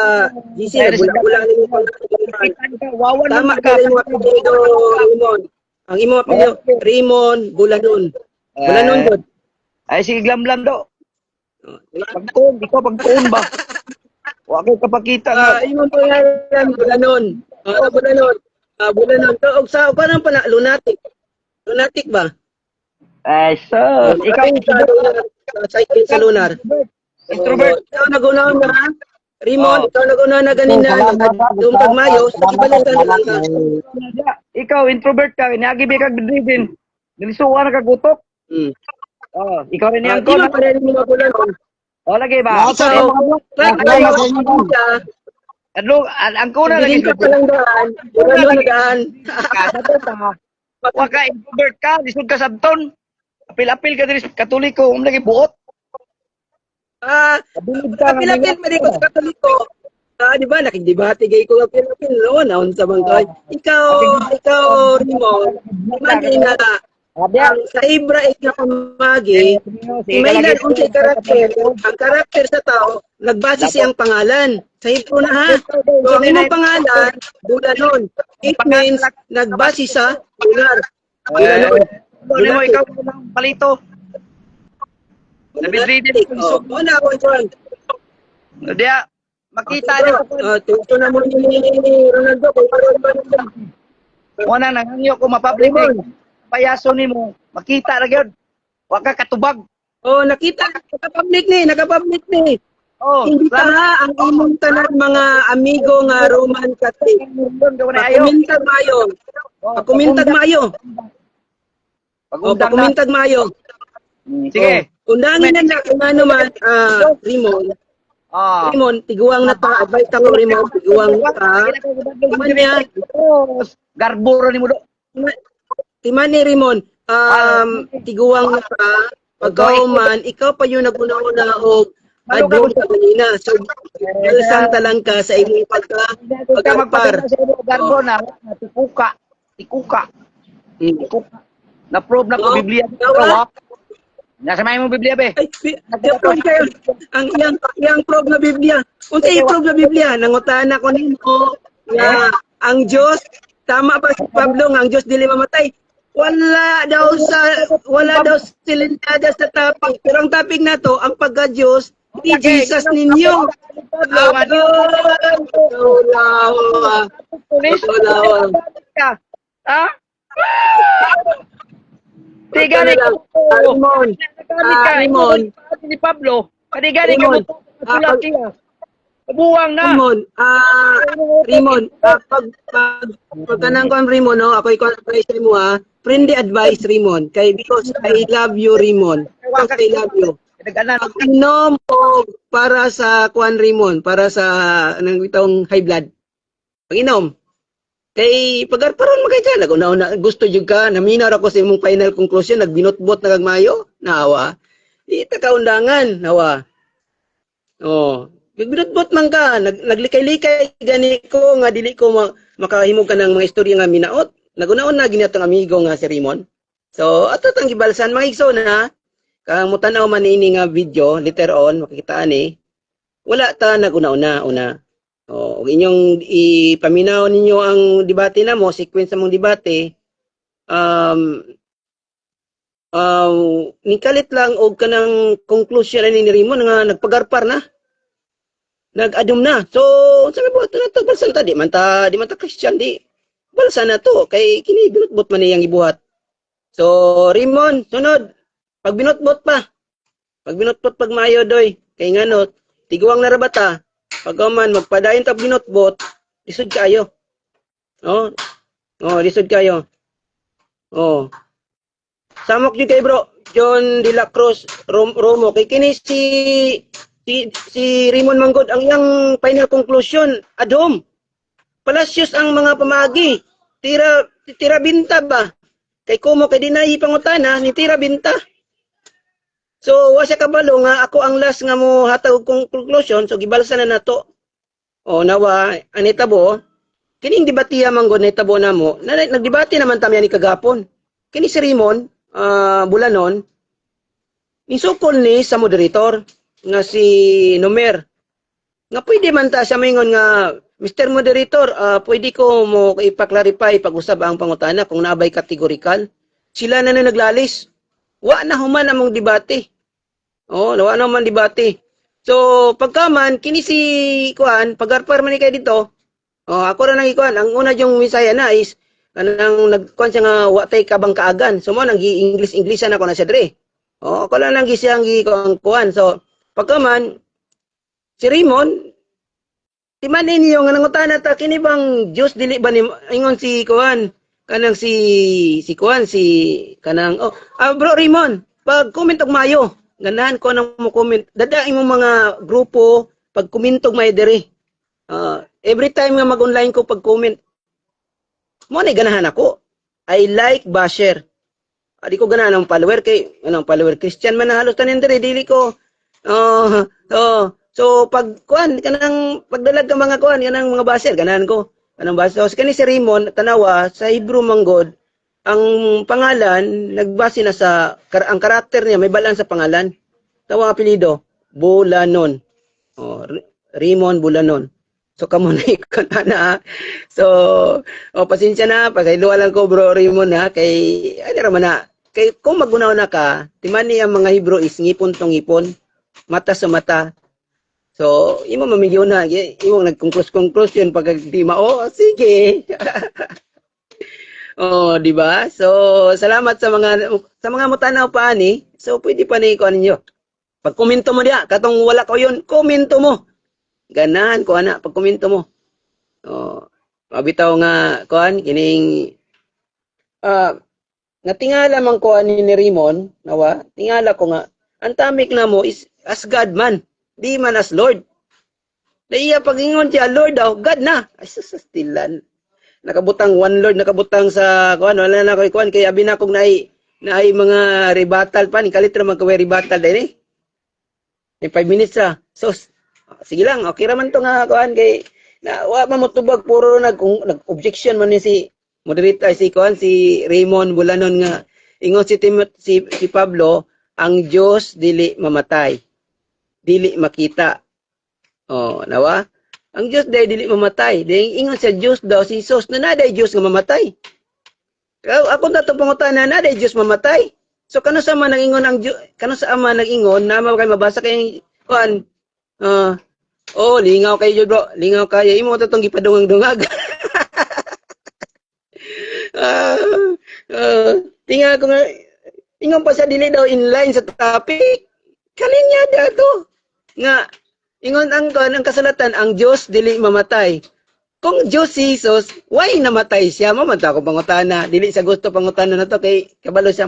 GC, bula-bula lang yung pangalan. Wawan Tama naman ka rin mo apelido, Raymond. Ang imo apelido, Raymond Bulanon. Bulanon doon. Ay, sige, glam-glam do. Pagtuon, ikaw pagtuon ba? Huwag kayo kapakita nga. Imo pangalan, Bulanon. Bulanon. Bulanon. Og sa parang pa na, lunatic. Lunatic ba? Ay, sus. Ikaw, Sa lunar. introvert. Ikaw nagunaw na. Raymond, ikaw nagunaw na ganina. Dumtag Mayo, sa ibalitan na lang ka. Ikaw, introvert ka. Inagi ka din. Nilisuwa na kagutok. Oh, ikaw rin yung Di ba pa rin mo Bulanon? O, lagi ba? Nasa mga bro. Ang kuna lagi Hindi ka palang daan. Bulanon na daan. Huwag ka, introvert ka. Lisod ka sabton. Apil-apil ka din. Katoliko. Lagi buot. Kabilib ka. Kapilapil pa rin ko sa Katoliko. Di ba, nakikidebate gay ko kapilapil noon. Naon sa bangkay. Ikaw, Raymond, man din na ang sa Hebraic na pamagi, imailan kung siya karakter, ang karakter sa tao, nagbase siyang pangalan. Sa Hebrew na ha. So, ang imong pangalan, Bulanon. It means, nagbase sa lunar. Bulanon. Ano mo, ikaw ng palito. Nabidridin ko. Oo na ako, John. Diya, makita niyo. Ito na mo ni Ronaldo. Kung parang ba nito? Muna, nangangyo ko mapublic. Payaso ni mo. Makita na yun. Huwag ka katubag. Nakita. Nakapublic ni. Oh, Hindi pa nga ang imong tanan mga amigo nga Roman Catholic. Pakumintag mayo. Pakumintag mayo. Pakumintag mayo. Sige. Undangin na kung ano man, Rimon. Rimon, tiguang na ta. Advice ako, Rimon. Tiguang na ta. Timan niya. Garburo ni mo do. Timan ni Rimon. Tiguang na ta. Pagkauman, ikaw pa yung naguna-una o advog ka kanina. So, santa lang ka sa imong pagkapar. Garbo na. Tikuka. Tikuka. Na-prove na ko Biblia. Nasa may mo Biblia be? Ay, prove kayo. Ang iyang prove na Biblia. Unsa i-prove na Biblia? Nangutana ko nimo nga ang Diyos, tama pa si Pablo nga ang Diyos dili mamatay. Wala daw silintada sa topic. Pero ang topic na to, ang pagka-Diyos, ni Jesus ninyo. Pulis? Wala. Ka. Ha? Tiga Ano ni lang, Rimon, Nagamit ka. Rimon, Ni Pablo. Kani ka Rimon, buto. Sulat siya. Buwang na. Rimon, pag kanang kon Rimon, no, ako i-advise mo friendly advice Rimon, kay because I love you Rimon. Because I love you. Nag-anan. Pag-inom o para sa kuan Rimon, para sa anong itong high blood. Pag-inom. Kay pagarparon mo kay dyan, nag-una gusto jud ka, naminaw ako sa imong final conclusion, nagbinotbot na kagmayo, nawa. Di ta kaundangan, nawa. Oh, nagbinotbot man ka, naglikay-likay gani ko nga dili ko makahimog ka ng mga istorya nga minaot. Naguna-una gini atong amigo nga si Rimon. So, ato tang gibalsan mga igsoon na kang mutanaw man ini nga video later on makikitaan wala ta naguna-una una. O inyong ipaminaw ninyo ang debate na mo, sequence sa mong debate, nikalit lang og kanang conclusion ni Rimon nga nagpagarpar na. Nag-adum na. So, sabi po, ito na ito, balsan ta, di man ta Christian, di. Balsan na to, kay kini binutbot man niyang ibuhat. So, Rimon, sunod, pag binutbot pa, pag binutbot pag maayo doy, kay nganot, tiguang narabata, pagkaman magpadayon ta binutbot, lisod kayo. Oh. Oh, lisod kayo. Oh. Samok jud kay bro, John de la Cruz Romo kay kini si Rimon Manggod ang iyang final conclusion adhom. Palasyos ang mga pamagi. Tira binta ba? Kay kumo kay dinay pangutana ni tira binta. So, wa siya kabalo nga ako ang last nga mo hatag og conclusion, so gibalsa na nato. O nawa anitabo, kining debatiya manggod na itabo namo. Nagdebate naman ta ni kagapon. Kini si Rimon Bulanon nisukol ni sa moderator nga si Nomer. Nga pwede man ta siya mingon nga Mr. Moderator, pwede ko mo ipaklarify pag-usab ang pangutana kung nabay kategorikal. Sila na naglalis. Wa na human among debate. Oh, nawa naman debate. So, pagkaman, kini si Kuan, pagarpar man ni kay dito, ako ra nang ikuan, ang una yung misaya na is, kanang nagkuan siya nga, watay kabang kaagan. So, mo, nang English-Englishan ako na siya dre. Ako lang nang gisiyang kuan. So, pagkaman, si Raymond, timanin niyo nga nangutana ta, kini bang Diyos dili ba ni, ingon si Kuan, kanang Kuan, kanang, bro Raymond, pag comment og mayo, ganahan ko nang mo comment. Dadaing mo mga grupo pag kumintog may diri. Every time nga mag-online ko pag comment. Mo na ganahan ako. I like basher. Di ko ganahan ng follower kay follower Christian man na halos tanin diri dili ko. So pag kuan kanang pagdalag ka mga kuan kanang mga basher ganahan ko. Anong basher? So kani si Raymond tanawa sa Hebrew manggod ang pangalan, nagbase na sa, ang karakter niya, may balan sa pangalan. Tawang apelido, Bulanon. Raymond Bulanon. So, kamo na ikon na. So, pasensya na, pagkailuwa lang ko bro Raymond ha, kay, naman na, kay kung magunaw na ka, timan niya mga Hebrew is ngipon tong ngipon, mata sa mata. So, imo mamigyo na, imo nag-conclusion pag di mao, sige. Di ba? So, salamat sa mga mutanaw pa ani. So, pwede pa ni ko ninyo. Pag komento mo diya, katong wala ko yun, komento mo. Ganahan ko ana pag komento mo. Mabitaw nga kuan kining nga tingala man ko ani ni Rimon, nawa, tingala ko nga ang tamik na mo is as God man, di man as Lord. Daiya pagingon siya Lord daw, God na. Ay sustilan. Nakabutang one Lord, nakabutang sa kuan wala na koy kuan kay abi na kog naay mga rebuttal pa ni kalit ra man kay rebuttal din eh. 5 minutes ra. So sige lang, okay ra man to nga kuan kay na wa man motubag puro nag-objection man ni si moderator si kuan si Raymond Bulanon nga ingon si Pablo ang Dios dili mamatay. Dili makita. Nawa? Ang Diyos dahil dili mamatay. Dahil ingon sa Diyos daw, si Jesus, na naday Diyos nga mamatay. Ako na ito pangutan na naday Diyos mamatay. So, kano sa ama nag-ingon ang Diyos, kano sa ama nag-ingon, na kayo mabasa kayong, kuan, lingaw kayo bro, lingaw kayo, imo ito itong gipadungag-dungag. Ah, tinga ko nga, ingon pa sa dili daw inline sa topic. Kalinya dato. Nga, ingon ang kasulatan, ang Diyos dili mamatay. Kung Diyos si Jesus, why namatay siya? Mamanta ko pangutana. Dili sa gusto pangutana na to kay kabalo siya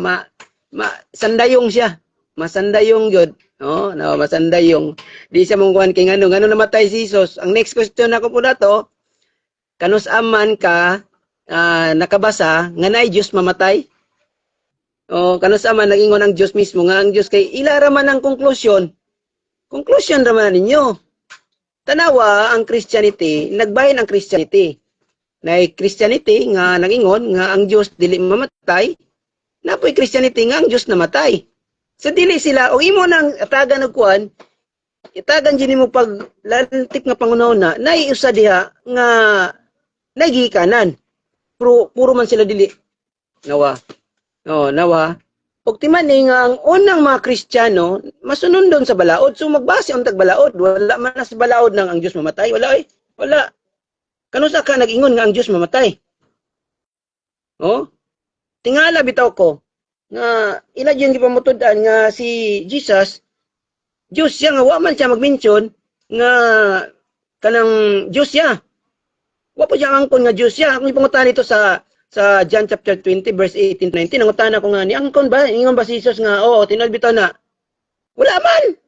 sandayong siya. Masandayong gyud. No, masandayong. Di siya mong kuan kay ngano namatay si Jesus. Ang next question ako po nato, kanus aman ka nakabasa nga naay Dios mamatay? O kanus aman nagingon ang Dios mismo nga ang Dios kay ila ra man ang konklusyon. Konklusyon ra man ninyo. Tanawa ang Christianity, nagbahin ang Christianity. Na Christianity nga nagingon nga ang Dios dili mamatay, napoy Christianity nga ang Dios namatay. So dili sila o imo nang atagan og kuan, itagan dinhi mo pag lantip nga pangunahuna, naiusa diha nga nagikanan. Puro man sila dili. Nawa. Oh, nawa. Og timan nga ang unang mga Kristiyano masunundon sa balaod, so magbase ang tagbalaod, wala man sa balaod nang ang Dios mamatay, wala eh. Wala. Kanusa ka nag-ingon nga ang Dios mamatay? Oh? Tingala bitaw ko nga ila diyan gipamutud-an nga si Jesus Diyos siya nga wa man siya mag-mention nga kanang Diyos siya. Wa po siya angkon nga Diyos siya. Kung ipangutan ito sa John chapter 20 verse 18 to 19, nangutan ako nga ni angkon ba? Ingon ba si Jesus nga oo, tinal bitaw na. Wala man.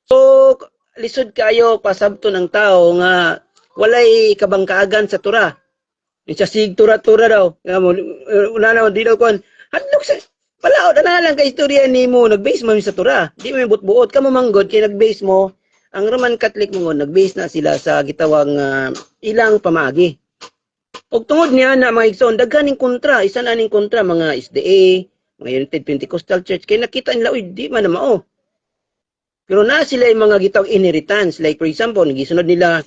So lisod kayo pasabto ng tao nga walay kabangkaagan sa Torah. Siya sig tura-tura daw. Una na di daw kon. Hadlok sa palaod ana lang ka istorya nimo nag-base mo sa Torah. Di mo buot-buot ka mo manggod kay nag-base mo ang Roman Catholic mo nag-base na sila sa gitawang ilang pamagi. Og tungod niya na mga igsoon daghaning kontra, isa na ning kontra mga SDA, mga United Pentecostal Church kay nakita nila uy di man na mao. Pero na sila yung mga gitawang inheritance like for example gisunod nila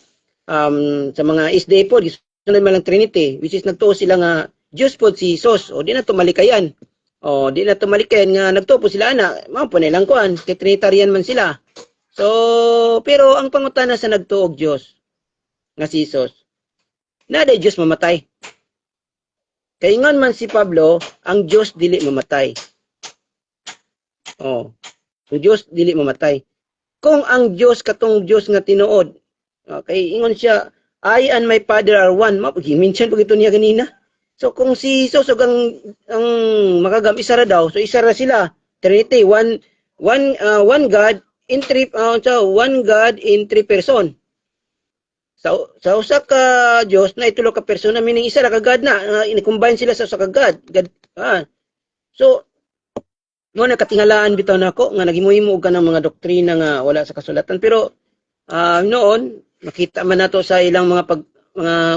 sa mga SDA po gisunod man lang Trinity which is nagtuo sila nga Diyos po si Jesus o di na tumalikayan. O di na tumalikayan nga nagtuo po sila ana, mao po nilang kuan, kay Trinitarian man sila. So pero ang pangutana sa nagtuog Diyos nga si Jesus, na Diyos mamatay. Kaingon man si Pablo, ang Diyos dili mamatay. Oh, ang Diyos dili mamatay. Kung ang Diyos katong Diyos nga tinuod, kay ingon siya, I and my Father are one. Mapag-mention pag ito niya ganina. So kung si Jesus ug ang makagam isa ra daw, so isa ra sila. Trinity, one God in one God in three person. Sa usa ka Dios na itulo ka persona meaning isa ra ka God na ini-combine sila sa usa ka God. So mo na katingalaan bitaw nako nga naghimuhimo og kanang mga doktrina nga wala sa kasulatan pero noon makita man nato sa ilang mga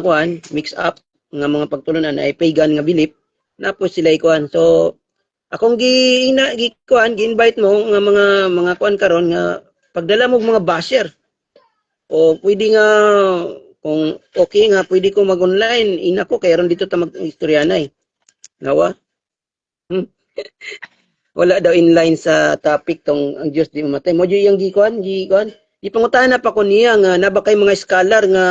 kuan mix up nga mga pagtulunan ay pagan nga belief na po sila ikuan. So akong gi-invite mo nga mga kuan karon nga pagdala mo mga basher o pwede nga kung okay nga pwede ko mag-online ina ko kay ron dito ta mag-istoryanay. Nawa? Wala daw inline sa topic tong ang Dios di mamatay. Mo yung gikuan. Ipangutana pa ko niya nga nabakay mga scholar nga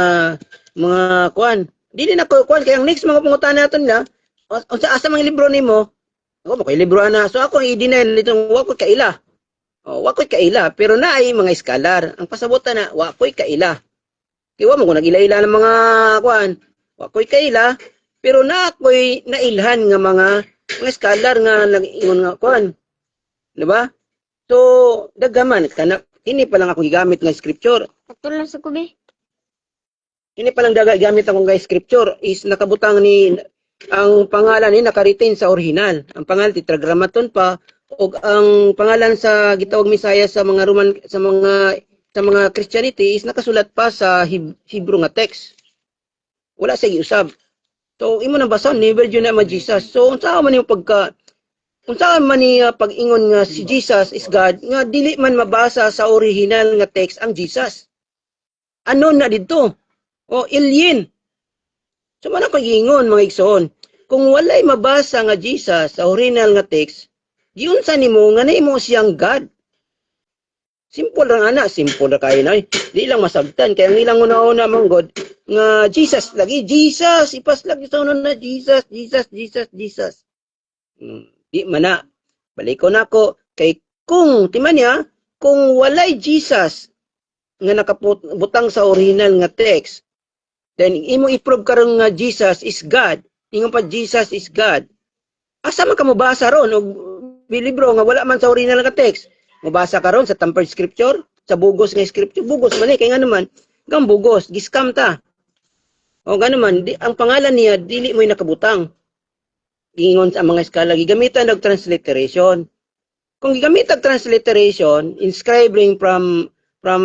mga kuan. Dili na ko kuan kay ang next mga pangutana naton na unsa asa mga libro nimo? Ako kay libro ana. So ako i-deny nitong wa ko kaila. Wa ko'y kaila pero naay mga scholar. Ang pasabutan na wa ko'y kaila. Kay wa mo ko nagila-ila ng mga kuan. Wa ko'y kaila pero na ako'y nailhan nga mga scholar nga nag-ingon nga kuan. Di ba? So daghaman kana ini pa lang ako gigamit nga scripture. Patulan sa kubi. Ini pa lang gamit akong nga scripture is nakabutang ni ang pangalan ni nakaritain sa original. Ang pangalan tetragrammaton pa og ang pangalan sa gitawag Misaya sa mga Roman sa mga Christianity is nakasulat pa sa Hebrew nga text. Wala sa giusab. So imo nang basaw ni Virgin na Jesus. So unsa man yung pag-ingon nga si Jesus is God nga dili man mabasa sa original nga text ang Jesus. Ano na dito? O alien. So man ako giingon mga igsoon, kung walay mabasa nga Jesus sa original nga text, giunsa nimo nga nimo siyang God? Simple lang ana, simple ra kayo na. Di lang masabtan kaya ang ilang una-una manggod nga Jesus lagi, Jesus ipas lagi sa una na Jesus, Jesus, Jesus, Jesus. Di man na. Balik ko na ako kay kung timan niya kung walay Jesus nga nakabutang sa original nga text, then imo i-prove karon nga Jesus is God. Ingon pa Jesus is God. Asa man ka mobasa ron og libro nga wala man sa original nga text? Mobasa karon sa tampered scripture, sa bugos nga scripture, bugos man kay nga naman, gang bugos, giskam ta. O nga naman, ang pangalan niya dili mo nakabutang. Gingon sa mga eskala gigamitan og transliteration. Kung gigamitan og transliteration, inscribing from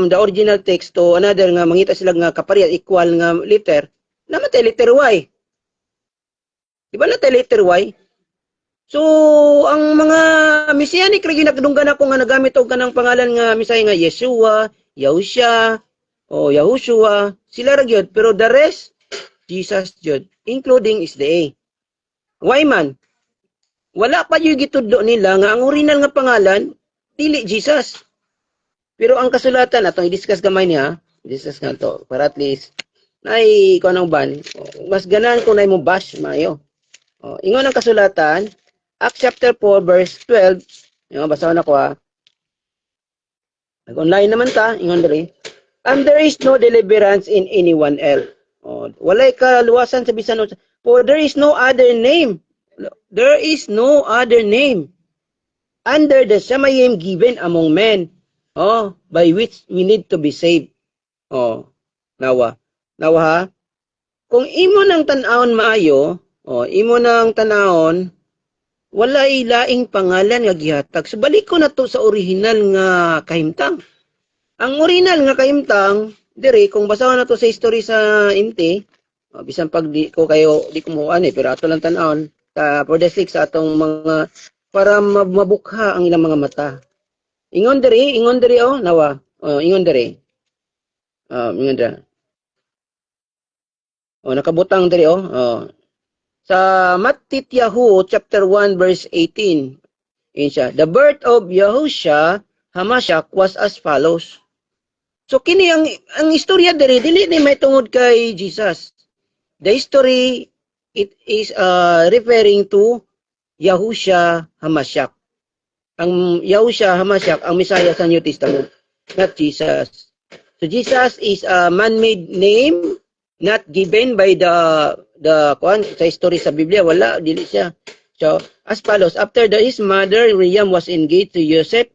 the original text to another nga mangita sila nga kapareha equal nga letter, namatay letter Y. Di ba natay letter Y? So, ang mga Messianic rin ginagdunggan ako nga nagamit og kanang pangalan nga misay nga Yeshua, Yahusha, o Yahushua, sila ra gyud, pero the rest Jesus gyud, including is the A. Why man? Wala pa yung gitudlo nila nga ang original nga pangalan dili Jesus. Pero ang kasulatan atong i-discuss gamay niya, discuss nga to para at least nay ko anong ban, mas ganan ko nay mo bash mayo. Ingon ang kasulatan, Acts chapter 4 verse 12. Yung basahan ako ha. Nag-online naman ta, ingon diri. And there is no deliverance in anyone else. Walay kaluwasan sa bisan for there is no other name. There is no other name under the Shamayim given among men. By which we need to be saved. Nawa ha. Kung imo nang tan-awon maayo, imo nang tan-awon walay laing pangalan nga gihatag. So balik ko na to sa original nga kahimtang. Ang original nga kahimtang, dire kung basahan na to sa history sa Inte, bisan pag di ko kayo di ko muan pero ato lang tan-awon for the sake sa atong mga para mabukha ang ilang mga mata. Ingon diri nawa. Ingon diri. Ingon diri. Nakabutang diri sa Mattityahu chapter 1 verse 18. Siya. The birth of Yahusha Hamashiach was as follows. So kini ang istorya diri dili ni may tungod kay Jesus. The history it is referring to Yahusha Hamashiach. Ang Yahusha Hamashiach ang Messiah sa New Testament, not Jesus. So Jesus is a man-made name not given by the sa history sa Biblia, wala, dili siya. So, as follows, after his mother, Miriam was engaged to Joseph,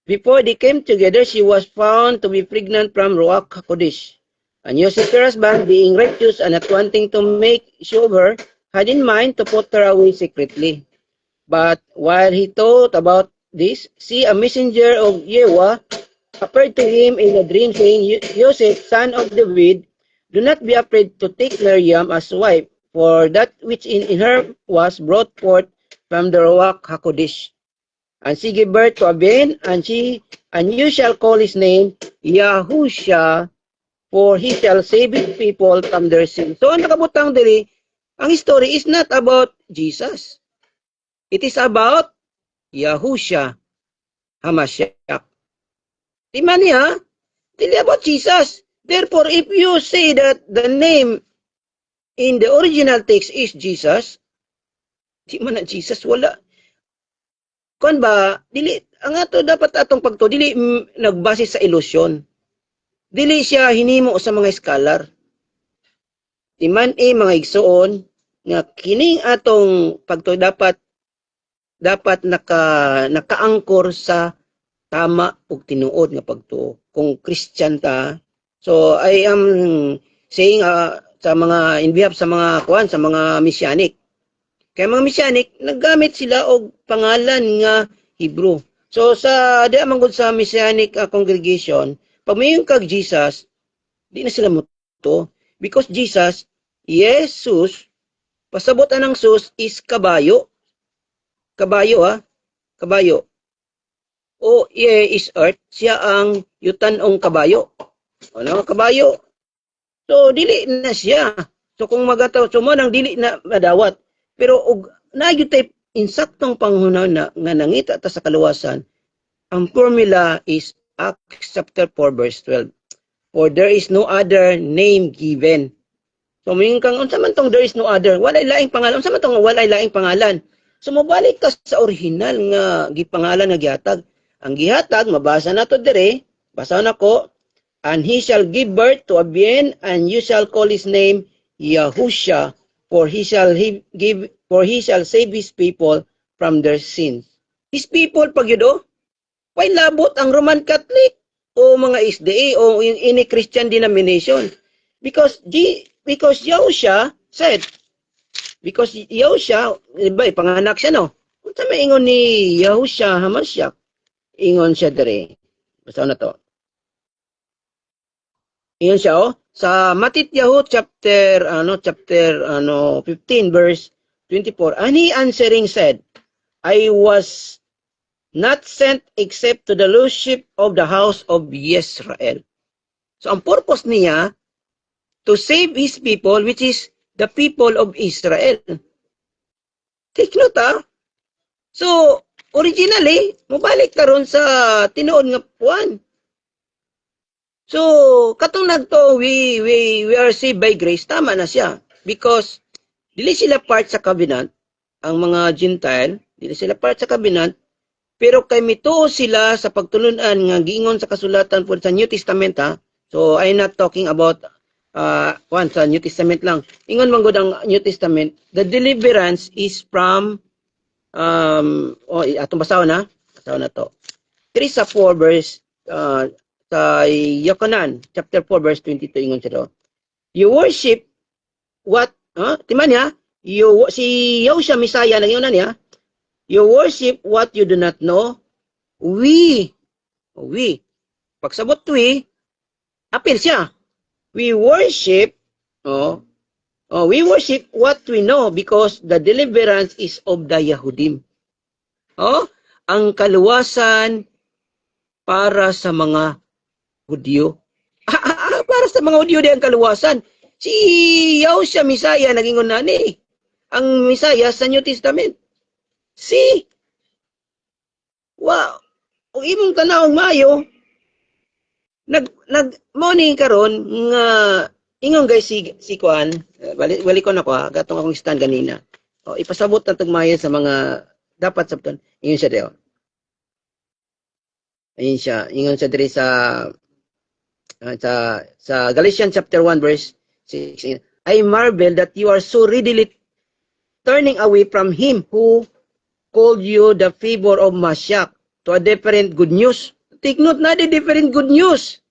before they came together, she was found to be pregnant from Ruach HaKodesh. And Joseph, her husband, being righteous and not wanting to make show of her, had in mind to put her away secretly. But while he thought about this, see, a messenger of Yahweh appeared to him in a dream, saying, Joseph, son of David, do not be afraid to take Miriam as wife, for that which in her was brought forth from the Ruach HaKodesh. And she gave birth to a Ben, and you shall call his name Yahusha, for he shall save his people from their sins. So, ang nakabutang diri, ang story is not about Jesus. It is about Yahusha Hamashiach. Di man niya, dili about Jesus. Therefore, if you say that the name in the original text is Jesus, di man na Jesus, wala. Kung ba, dili, ang ato dapat atong pagto, dili nagbase sa ilusyon. Dili siya hinimo sa mga scholar. Di man mga igsoon, nga kining atong pagto dapat nakaangkor sa tama ug tinuod nga pagtuo. Kung Christian ta, so I am saying sa mga in behalf sa mga sa mga Messianic. Kaya mga Messianic naggamit sila og pangalan nga Hebrew. So sa di man gud sa Messianic congregation, pag mayon kag Jesus, di na sila muto because Jesus, Jesus, pasabot anang sus is kabayo. Kabayo kabayo. O is earth, siya ang yutanong kabayo. Kabayo. So dili na siya. So kung magataw sumo nang dili na madawat. Pero og nagyud tay insaktong panghunahon na nga nangita ta sa kaluwasan, ang formula is Acts chapter 4 verse 12. For there is no other name given. So mingon kang unsa man tong there is no other, walay laing pangalan. Unsa man tong walay laing pangalan? So mabalik ka sa original nga gipangalan nga gihatag. Ang gihatag mabasa nato dire, basa nako, and he shall give birth to a being, and you shall call his name Yahusha, for he shall save his people from their sins. His people pag yudo, why labot ang Roman Catholic o mga SDA o any Christian denomination? Because Yahusha said, because Yahusha, iba, panganak siya, no? Kung may ingon ni Yahusha Hamashiach, ingon siya dire. Basta na to. Ingon siya, oh. Sa Matityahu chapter 15 verse 24, and he answering said, I was not sent except to the lost sheep of the house of Israel. So ang purpose niya, to save his people, which is the people of Israel. Take note, ha? So, originally, mabalik karon sa tinuod nga puan. So, katong nagto, we are saved by grace, tama na siya. Because, dili sila part sa covenant, ang mga Gentile, dili sila part sa covenant, pero kay mituo sila sa pagtulunan nga giingon sa kasulatan po sa New Testament, ha? So, I'm not talking about sa New Testament lang. Ingon man gud ang New Testament, the deliverance is from atong basahon na. Basahon na to. 3 sa 4 verse sa Yohanan chapter 4 verse 22 ingon siya do. You worship what timan niya, si Yahusha Messiah nang ingon niya, you worship what you do not know. We pagsabot we apil siya. We worship what we know because the deliverance is of the Yahudim. Ang kaluwasan para sa mga Hudyo. Para sa mga Hudyo di ang kaluwasan. Si Yahusha Messiah nagingon na ni. Ang Messiah sa New Testament. Wow. Kung imong tanawang mayo, morning karon nga ingon guys si Kuan, balik ko na ko ha, gatong akong stand kanina. Ipasabot na tugmayan sa mga dapat sabton. Ingon siya diyo. Ayun siya, ingon siya diri sa Galatians chapter 1 verse 6. I marvel that you are so readily turning away from him who called you the favor of Mashiach to a different good news. Take note na the different good news.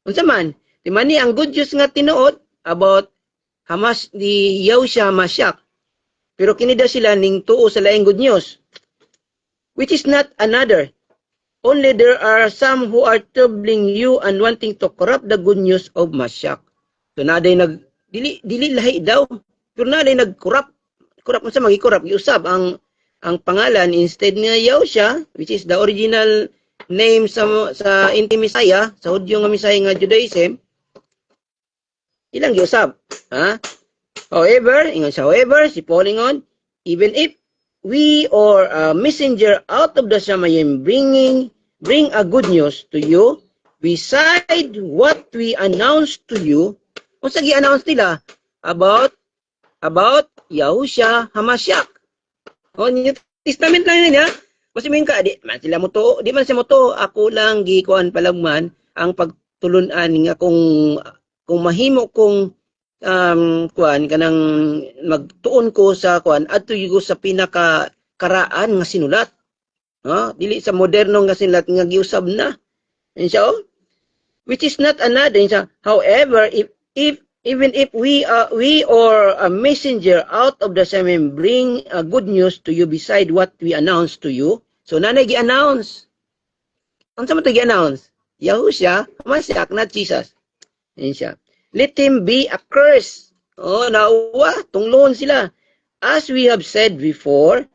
Unsa man? Di man ni ang good news nga tinuod about di Yahusha Hamashiach. Pero kinida sila ning tuo sa laing good news. Which is not another. Only there are some who are troubling you and wanting to corrupt the good news of Mashiach. So naday dili lahi daw. Pero naday nag-corrupt. Corrupt unsa magi-corrupt? Giusab ang pangalan instead nga Yahusha, which is the original name sa inti Messiah, sa Hudyo nga Messiah nga Judaism, ilang giusab. However, si Paul ingon, even if we or a messenger out of the Shamayim bring a good news to you, beside what we announce to you, unsa gi-announce nila about Yahusha Hamashiach. New Testament lang niya. Kasi min ka, di man siya moto, ako lang gikuan palagman ang pagtulunan nga kung mahimo kong kuan kanang magtuon ko sa kuan adto yugo sa pinakakaraan nga sinulat. Dili sa moderno nga sinulat nga giusab na. Insya which is not another. However, even if we or a messenger out of the same bring good news to you beside what we announce to you, so nanay gi-announce. Ang sa mo gi-announce? Yahusha Hamashiach, not Jesus. Insya. Let him be accursed. Nauwa, tunglohon sila. As we have said before,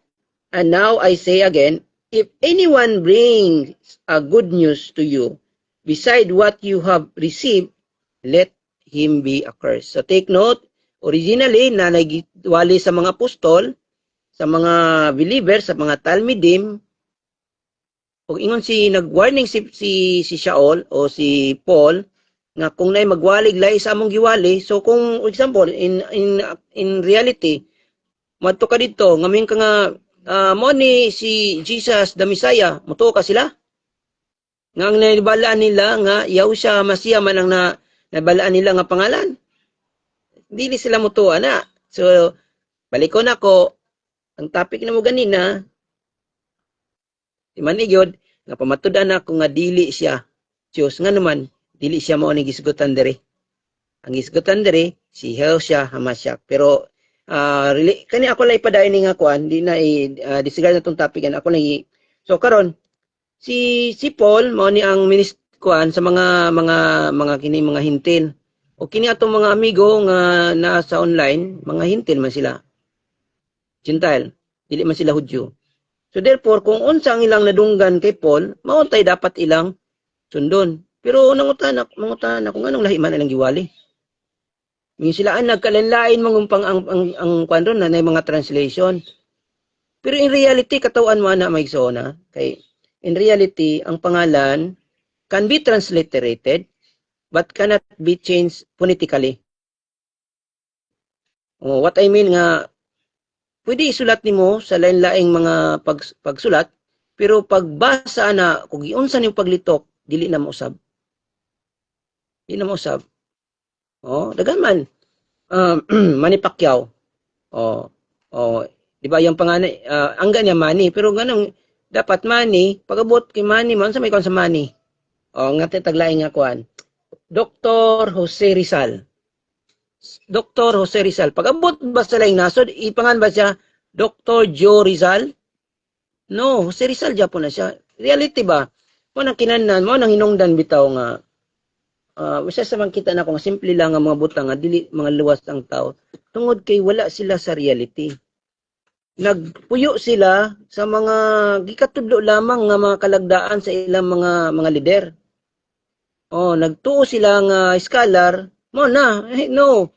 and now I say again, if anyone brings a good news to you beside what you have received, let him be accursed. So take note, originally, nanay-wali sa mga apostol, sa mga believers, sa mga Talmidim, og ingon nag-warning si Shaul o si Paul nga kung nay magwalig lay sa among giwali, so kung example in reality madto ka dito ngamin ka nga mo ni si Jesus the Messiah, mutuo ka sila nga ang naibalaan nila nga Yahushua Masiya man ang nabalaan nila nga pangalan, dili sila mutuo na. So balikon ako ang topic na mo ganina, manigyod nga pamatudan ako nga dili siya Diyos, nga naman dili siya mao ni gisgutan diri. Ang gisgutan diri si Yahushua HaMashiach. Pero kani ako lay padayon ni nga kuan, di na disregard na tong topic an ako lang so karon si Paul mao ni ang kuan sa mga kini mga hintil. O kini atong mga amigo nga nasa online, mga hintil man sila. Gentile, dili man sila Hudyo. So therefore, kung unsa ang ilang nadunggan kay Paul, mauntay dapat ilang sundon. Pero nangutana kung anong lahi man ilang giwali. Min sila ang nagkalanlain mangumpang ang kwando na mga translation. Pero in reality, katawan mo na may na. Kay in reality, ang pangalan can be transliterated but cannot be changed phonetically. What I mean nga, pwede isulat nimo sa lain-laing mga pagsulat, pero pagbasa na, kung giunsa nimo paglitok, dili na mausab. Dili na mausab. Dagan man. Manny Pacquiao. Di ba yung panganay, ang ganyan Manny, pero ganang dapat Manny, pagabot kay Manny, man sa may kon sa Manny. Nga taglaing nga kuan. Dr. Jose Rizal. Dr. Jose Rizal. Pag-abot ba sa laing nasod, ipangan ba siya Dr. Joe Rizal? No, Jose Rizal Japon na siya. Reality ba? Mo nang kinanan, mo nang hinungdan bitaw nga wala sa man kita na kung simple lang ang mga butang nga dili mga luwas ang tao. Tungod kay wala sila sa reality. Nagpuyo sila sa mga gikatudlo lamang nga mga kalagdaan sa ilang mga lider. Nagtuo sila nga scholar, mo na, no.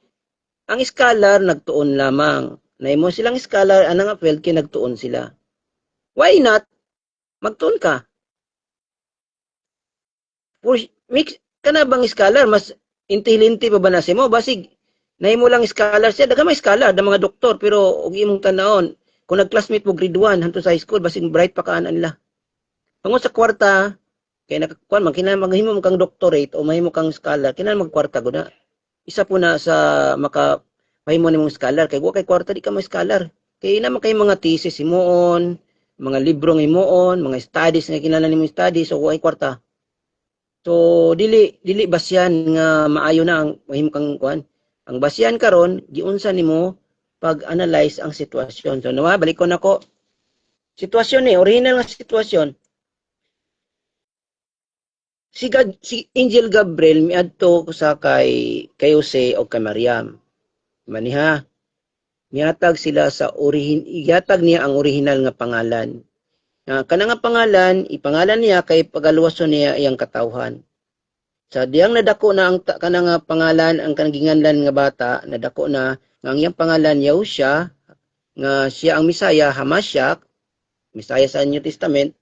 Ang scholar nagtuon lamang. Naimo silang scholar, anang apel kay nagtuon sila. Why not? Magtuon ka. Kana bang scholar, mas intelligente pa ba na si mo? Basig, naimo lang scholar siya, daga may scholar, da mga doktor, pero og imong tanawon, kung nag-classmate mo grade 1, hanto sa high school, basig bright pa kaan nila. Pangon sa kwarta, kaya nakakuan man maghimo mo kang doctorate o mahimo kang scholar, kinahanglan magkwarta gud na. Isa po na sa mahimo nimong scholar kay wa kay kwarta di ka may scholar. Kay naman kay mga thesis himuon, mga libro nga himuon, mga studies nga kinahanglan nimong study, so wa kay kwarta. So dili basyan nga maayo na ang mahimo kang kuan. Ang basyan karon giunsa nimo pag-analyze ang sitwasyon. So nawa balik ko nako. Sitwasyon original nga sitwasyon. Si Angel Gabriel miadto sa kay Jose o kay Mariam. Maniha, mihatag sila sa ihatag niya ang original nga pangalan. Kana nga pangalan, ipangalan niya kay pagaluwason niya iyang katawhan. Sa diyang nadako na ang kana nga pangalan ang kanaginganlan nga bata, nadako na nga ang iyang pangalan Yahushua, nga siya ang Messiah, HaMashiach, Messiah sa New Testament.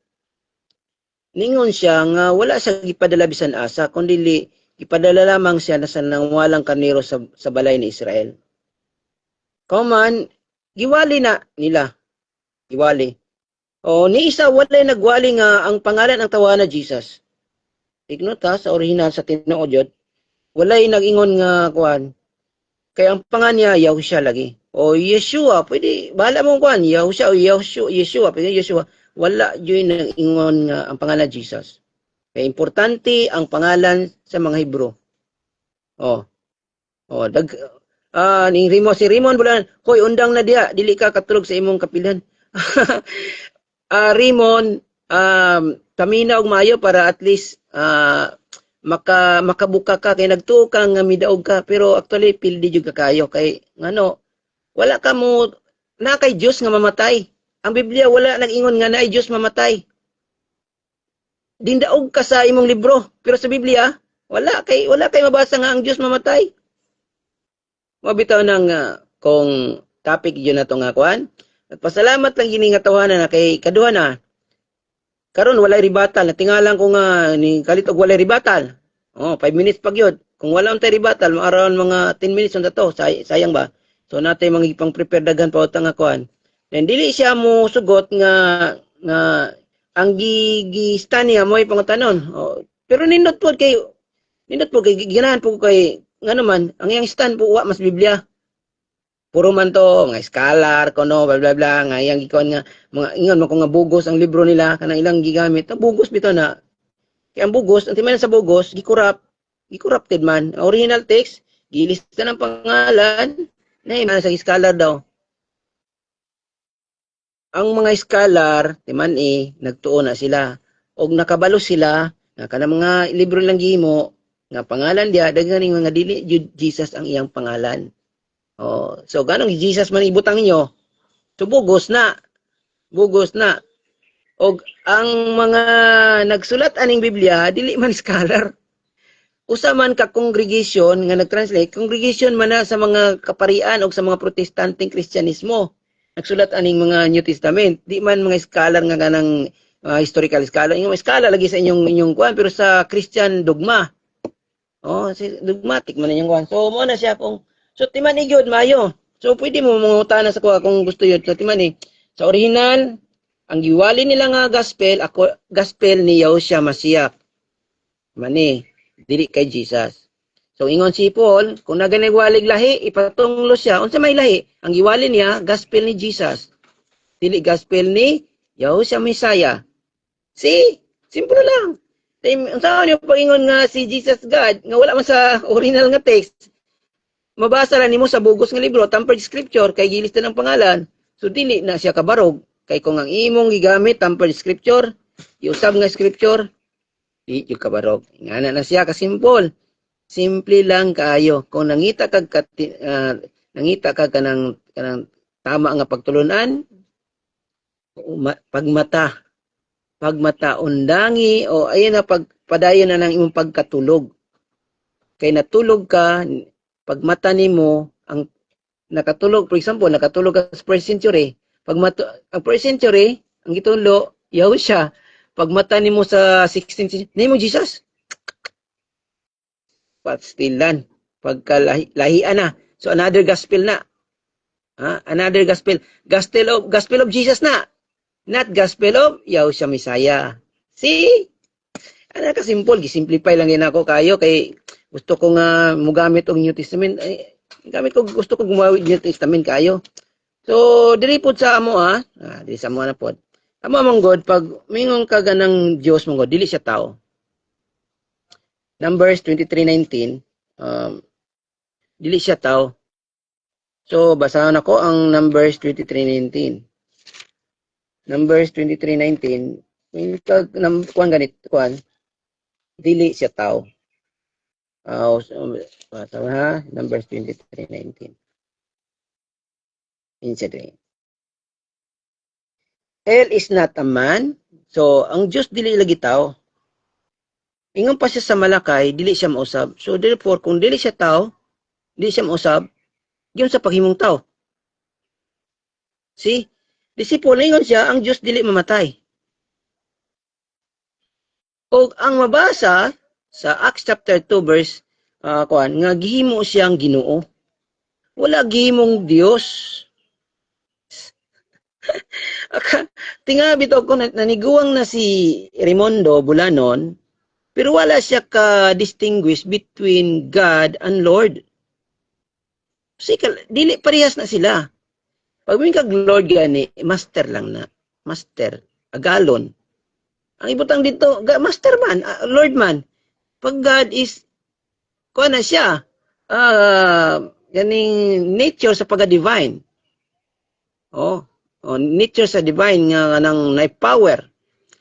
Ningon siya nga wala siya gipadala bisan asa, kundi gipadala lamang siya na sa nangwalang karnero sa balay ni Israel. Kauman, giwali na nila. Giwali. Ni isa walay nagwali nga ang pangalan ang tawanan Jesus. Ignota sa original sa tinuod, walay nag-ingon nga kuan. Kaya ang pangalan niya Yahushua lagi. O Yeshua, pwede bahala mo kuan, Yahushua o Yeshua, pwede Yeshua. Wala yun nag-ingon nga ang pangalan Jesus. Kaya importante ang pangalan sa mga Hebro. Si Raymond bulan, hoy undang na diha, dili ka katulog sa imong kapilhan. Raymond, kamina og maayo para at least makabuka ka kay nagtuo ka nga midaog ka, pero actually pildi jud ka kayo kay ngano wala ka mo na kay Dios nga mamatay. Ang Biblia wala nag-ingon nga naay Dios mamatay. Dindaog ka sa imong libro, pero sa Biblia wala kay mabasa nga ang Dios mamatay. Mabitaw nang kung topic yun na to nga kuan. Nagpasalamat lang gini nga tawanan na kay kaduha na karon walay ribatal. Natingalan ko nga ni kalit og walay ribatal. 5 minutes pag yun. Kung wala untay ribatal, around mga 10 minutes unta to. Sayang ba? So natay mga ipang prepare daghan pa utang nga kuan. Then dili siya mo sugot nga ang gistan niya mo pangutanon. Pero nindot po kay ginahan po kay nga naman ang iyang stand po wa mas Biblia. Puro man to mga scholar kono bla bla bla nga iyang gikon nga mga ingon mo kung nga bugos ang libro nila kanang ilang gigamit. Bugos bitaw na. Kaya ang bugos, ang timan sa bugos, gicorrupted man. Ang original text, gilista ng pangalan, na sa scholar daw. Ang mga scholar, timan nagtuon na sila. O nakabalo sila, nga kanang mga libro lang gihimo, nga pangalan dia, daghaning mga dili, Jesus ang iyang pangalan. So, ganong Jesus man ibutang ninyo? So, bugos na. Og ang mga nagsulat aning Biblia dili man scholar. Usa man ka congregation nga nagtranslate, congregation man na sa mga kaparian o sa mga protestanteng Kristyanismo. Nagsulat aning mga New Testament, di man mga scholar nga kanang historical scholar. Yung scholar lagi sa inyong kuan pero sa Christian dogma. Dogmatic man inyong kuan. So mo na siya kung so timan ni gyud mayo. So pwede mo mangutana sa kuha kung gusto yun. So timan sa original ang giwali nila nga gospel ni Yahushua Mashiach. Mani, dili kay Jesus. So ingon si Paul, kung naganigwalig lahi, ipatunglo siya. Unsa may lahi? Ang giwali niya, gospel ni Jesus. Dili gospel ni Yahushua Messiah. See? Simple lang. Unsa niyo pagingon nga si Jesus God, nga wala man sa original nga text. Mabasa ra nimo sa bugos nga libro, tampered scripture, kay gilista ng pangalan. So dili na siya kabarog. Kay kung ang imong gigamit tamper scripture, iusab nga scripture, di yung kabarog. Ingana na siya kasimple. Simple lang kaayo. Kung nangita kag kanang tama nga pagtulunan, pagmata undangi o ayan na pagpadayon na ng imong pagkatulog. Kay natulog ka, pagmata nimo ang nakatulog, for example, nakatulog ka sa first century. Ang first century, ang gitulo, Yahushua, pagmata nimo sa 16th century, nimo Jesus. Pastilan, pagkalahian na. So another gospel na. Another gospel. Gospel of Jesus na. Not gospel of Yahushua Messiah. See? Ano ka simple, gisimplify lang din ako kayo kay gusto ko nga mugamit og New Testament. Gusto ko gumawid New Testament kayo. So, diri po sa amo diri sa amo na po. Amo mong God, pag mingong kaganang Diyos mong God, dili siya tao. Numbers 23:19, dili siya tao. So, basahan ako ang Numbers 23:19. Numbers 23:19, kuan, dili siya tao. Numbers 23:19. Incident. El is not a man. So, ang Diyos dili lagi tao. Ingon pa siya sa Malakay, dili siya mausab. So, therefore, kung dili siya tao, dili siya mausab, yun sa paghimong tao. See? Disipulo, ingon siya, ang Diyos dili mamatay. O ang mabasa sa Acts chapter 2 verse nga gihimo siyang Ginoo. Wala gihimong Dios. Tinga bitaw ko naniguang na si Raimundo Bulanon, pero wala siya ka-distinguish between God and Lord. Dili parehas na sila. Pag may kag-Lord gani, master lang na. Master. Agalon. Ang ibutang dito, master man, Lord man. Pag God is, kuha na siya, ganing nature sa pagka-divine. Nature sa divine nga nang na-power.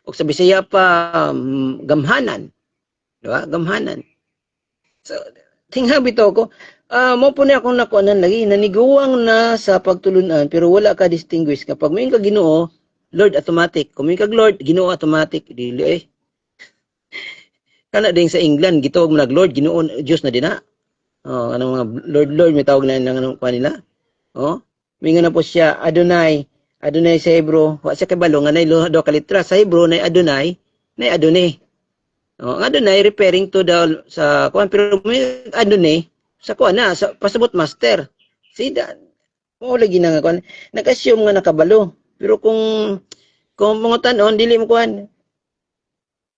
O sa Bisaya pa, gamhanan. Diba? Gamhanan. So, tingnan bito ko, mo po na akong nakuanan lagi, naniguang na sa pagtulunan, pero wala ka distinguish. Kapag may ka Ginoo, Lord automatic. Kung may ka Lord, Ginoo automatic. Dili Kana din sa England, gitawag mo nag-Lord, Ginoo, Diyos na din na. Anong mga Lord, may tawag na ng kanila. May nga na po siya, Adonai, Adunay sa Hebro, wa siya kabalo nga nay do ka litra sa Hebro nay Adonai. Oh, ang Adonai referring to the sa kuan pero may Adonai sa kuan na sa pasabot master. Sida mo lagi na nga kuan. Nag-assume nga nakabalo. Pero kung mga tanon dili mo kuan.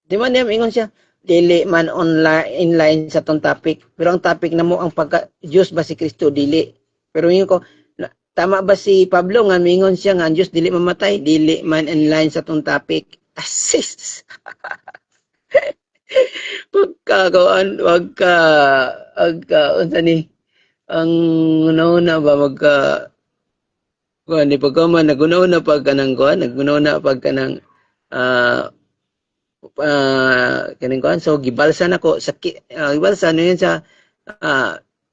Di man niya ingon siya dili man online inline sa tong topic. Pero ang topic na mo ang pagka Diyos ba si Kristo dili. Pero ingon ko tama ba si Pablo nga mingon siya nga ang Diyos dili mamatay, dili man inline sa tong topic. Assist. Wagka unsa ni ang una ba kuan ni pagkaman naguna-una pag kanang kuan naguna-una pag kanang kaning kuan so gibalsa nako sa gibalsa no yun sa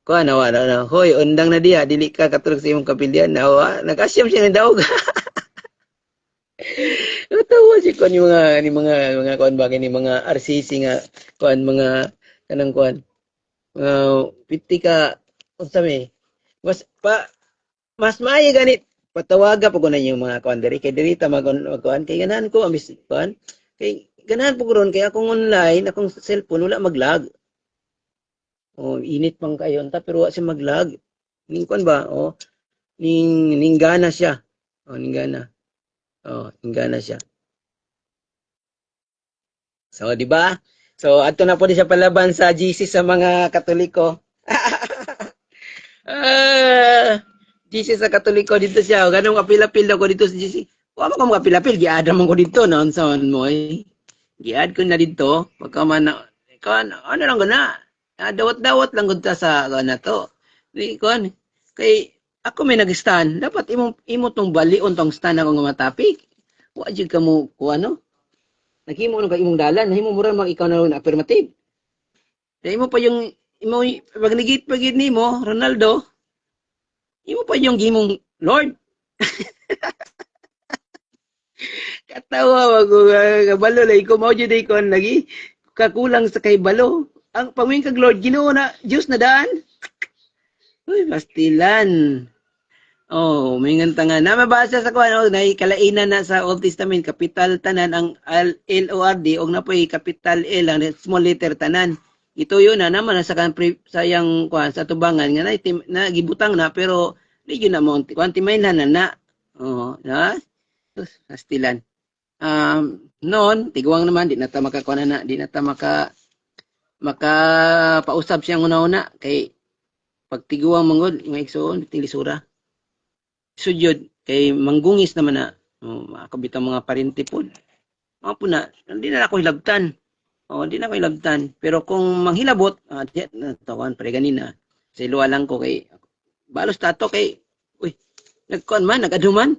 kuan na hoy undang na diha dili ka katulog sa imong kapilyan na nag-assume siya ng daog. Natawa si kuan ni mga kuan ba ni mga RCC nga kuan mga kanang kuan piti ka unsa me mas maayo ganit patawaga pag na yung mga kuan diri kay diri ta magkuan kay ganahan ko ambis kuan kay ganahan po ron kay akong online akong cellphone wala maglag. Oh, init pang kayo ta pero wa siya maglag. Ning kuan ba ning gana siya. Ning gana. Ingana siya. So, di ba? So, ato na po di siya palaban sa GC sa mga Katoliko. GC sa Katoliko dito siya. Ganong kapil-apil ako dito sa GC. Huwag mo kong kapil-apil. Giada man ko dito. Noon sa mo eh. Giad ko na dito. Pagka man ano lang ko na. Dawat-dawat lang ko sa na to. Kay ako may nag-stand, dapat imo tong balion tong stand ako nga matapik. Wa jud ka mo ano? Naghimo no kay imong dalan, nahimo mo ra mag ikaw na affirmative. Dahil mo pa yung imo pag nigit pagid nimo, Ronaldo. Imo pa yung gimong Lord. Katawa wag balo lay ko mao jud ko lagi kakulang sa kay balo. Ang paming kag Lord Ginoo na Dios na daan. Uy, pastilan. Oh, mingan nga na mabasa sa kuan na kalainan na sa Old Testament kapital tanan ang LORD og napoy capital L ang small letter tanan. Ito yun na naman sa sayang kuan sa tubangan nga na gibutang na pero di yun na mo quantimainhan na. Oh, na. Pastilan. Noon tiguang naman di na ta makakuan na, di na ta maka pausab siyang una-una kay pagtiguang manggod nga igsoon tilisura. Sujud kay manggungis naman na makabitang mga parinti pod. Mga po na, hindi na ako hilabtan. Hindi na ako hilabtan. Pero kung manghilabot, tawan pre ganina. Sa iluwa lang ko kay balos tato kay nagkuan man, nagaduman.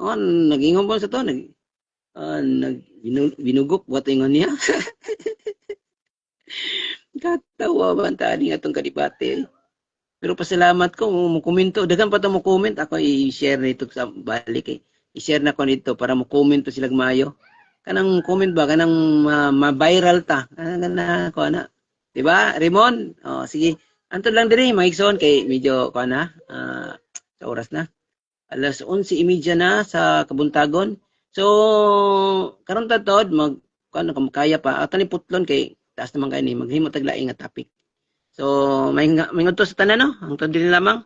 Nagingom po sa to, binugok buhat ingon niya. Katawa ba ang tani atong kadibate. Pero pasalamat ko, komento. Dagan pa ito mo comment. Ako i-share nito sa balik eh. I-share na ko nito para mo comment to sila mayo. Kanang comment ba? Kanang ma-viral ta. Ko na. Diba? Raymond? Sige. Antod lang din mga ikson kay medyo ko na. Sa oras na. Alas 11:30 na sa Kabuntagon. So, karon ta tod kaya pa. At ni putlon kay taas naman kayo ni maghimo taglaing nga topic. So, may ngadto sa tanan no? Ang tadi lamang.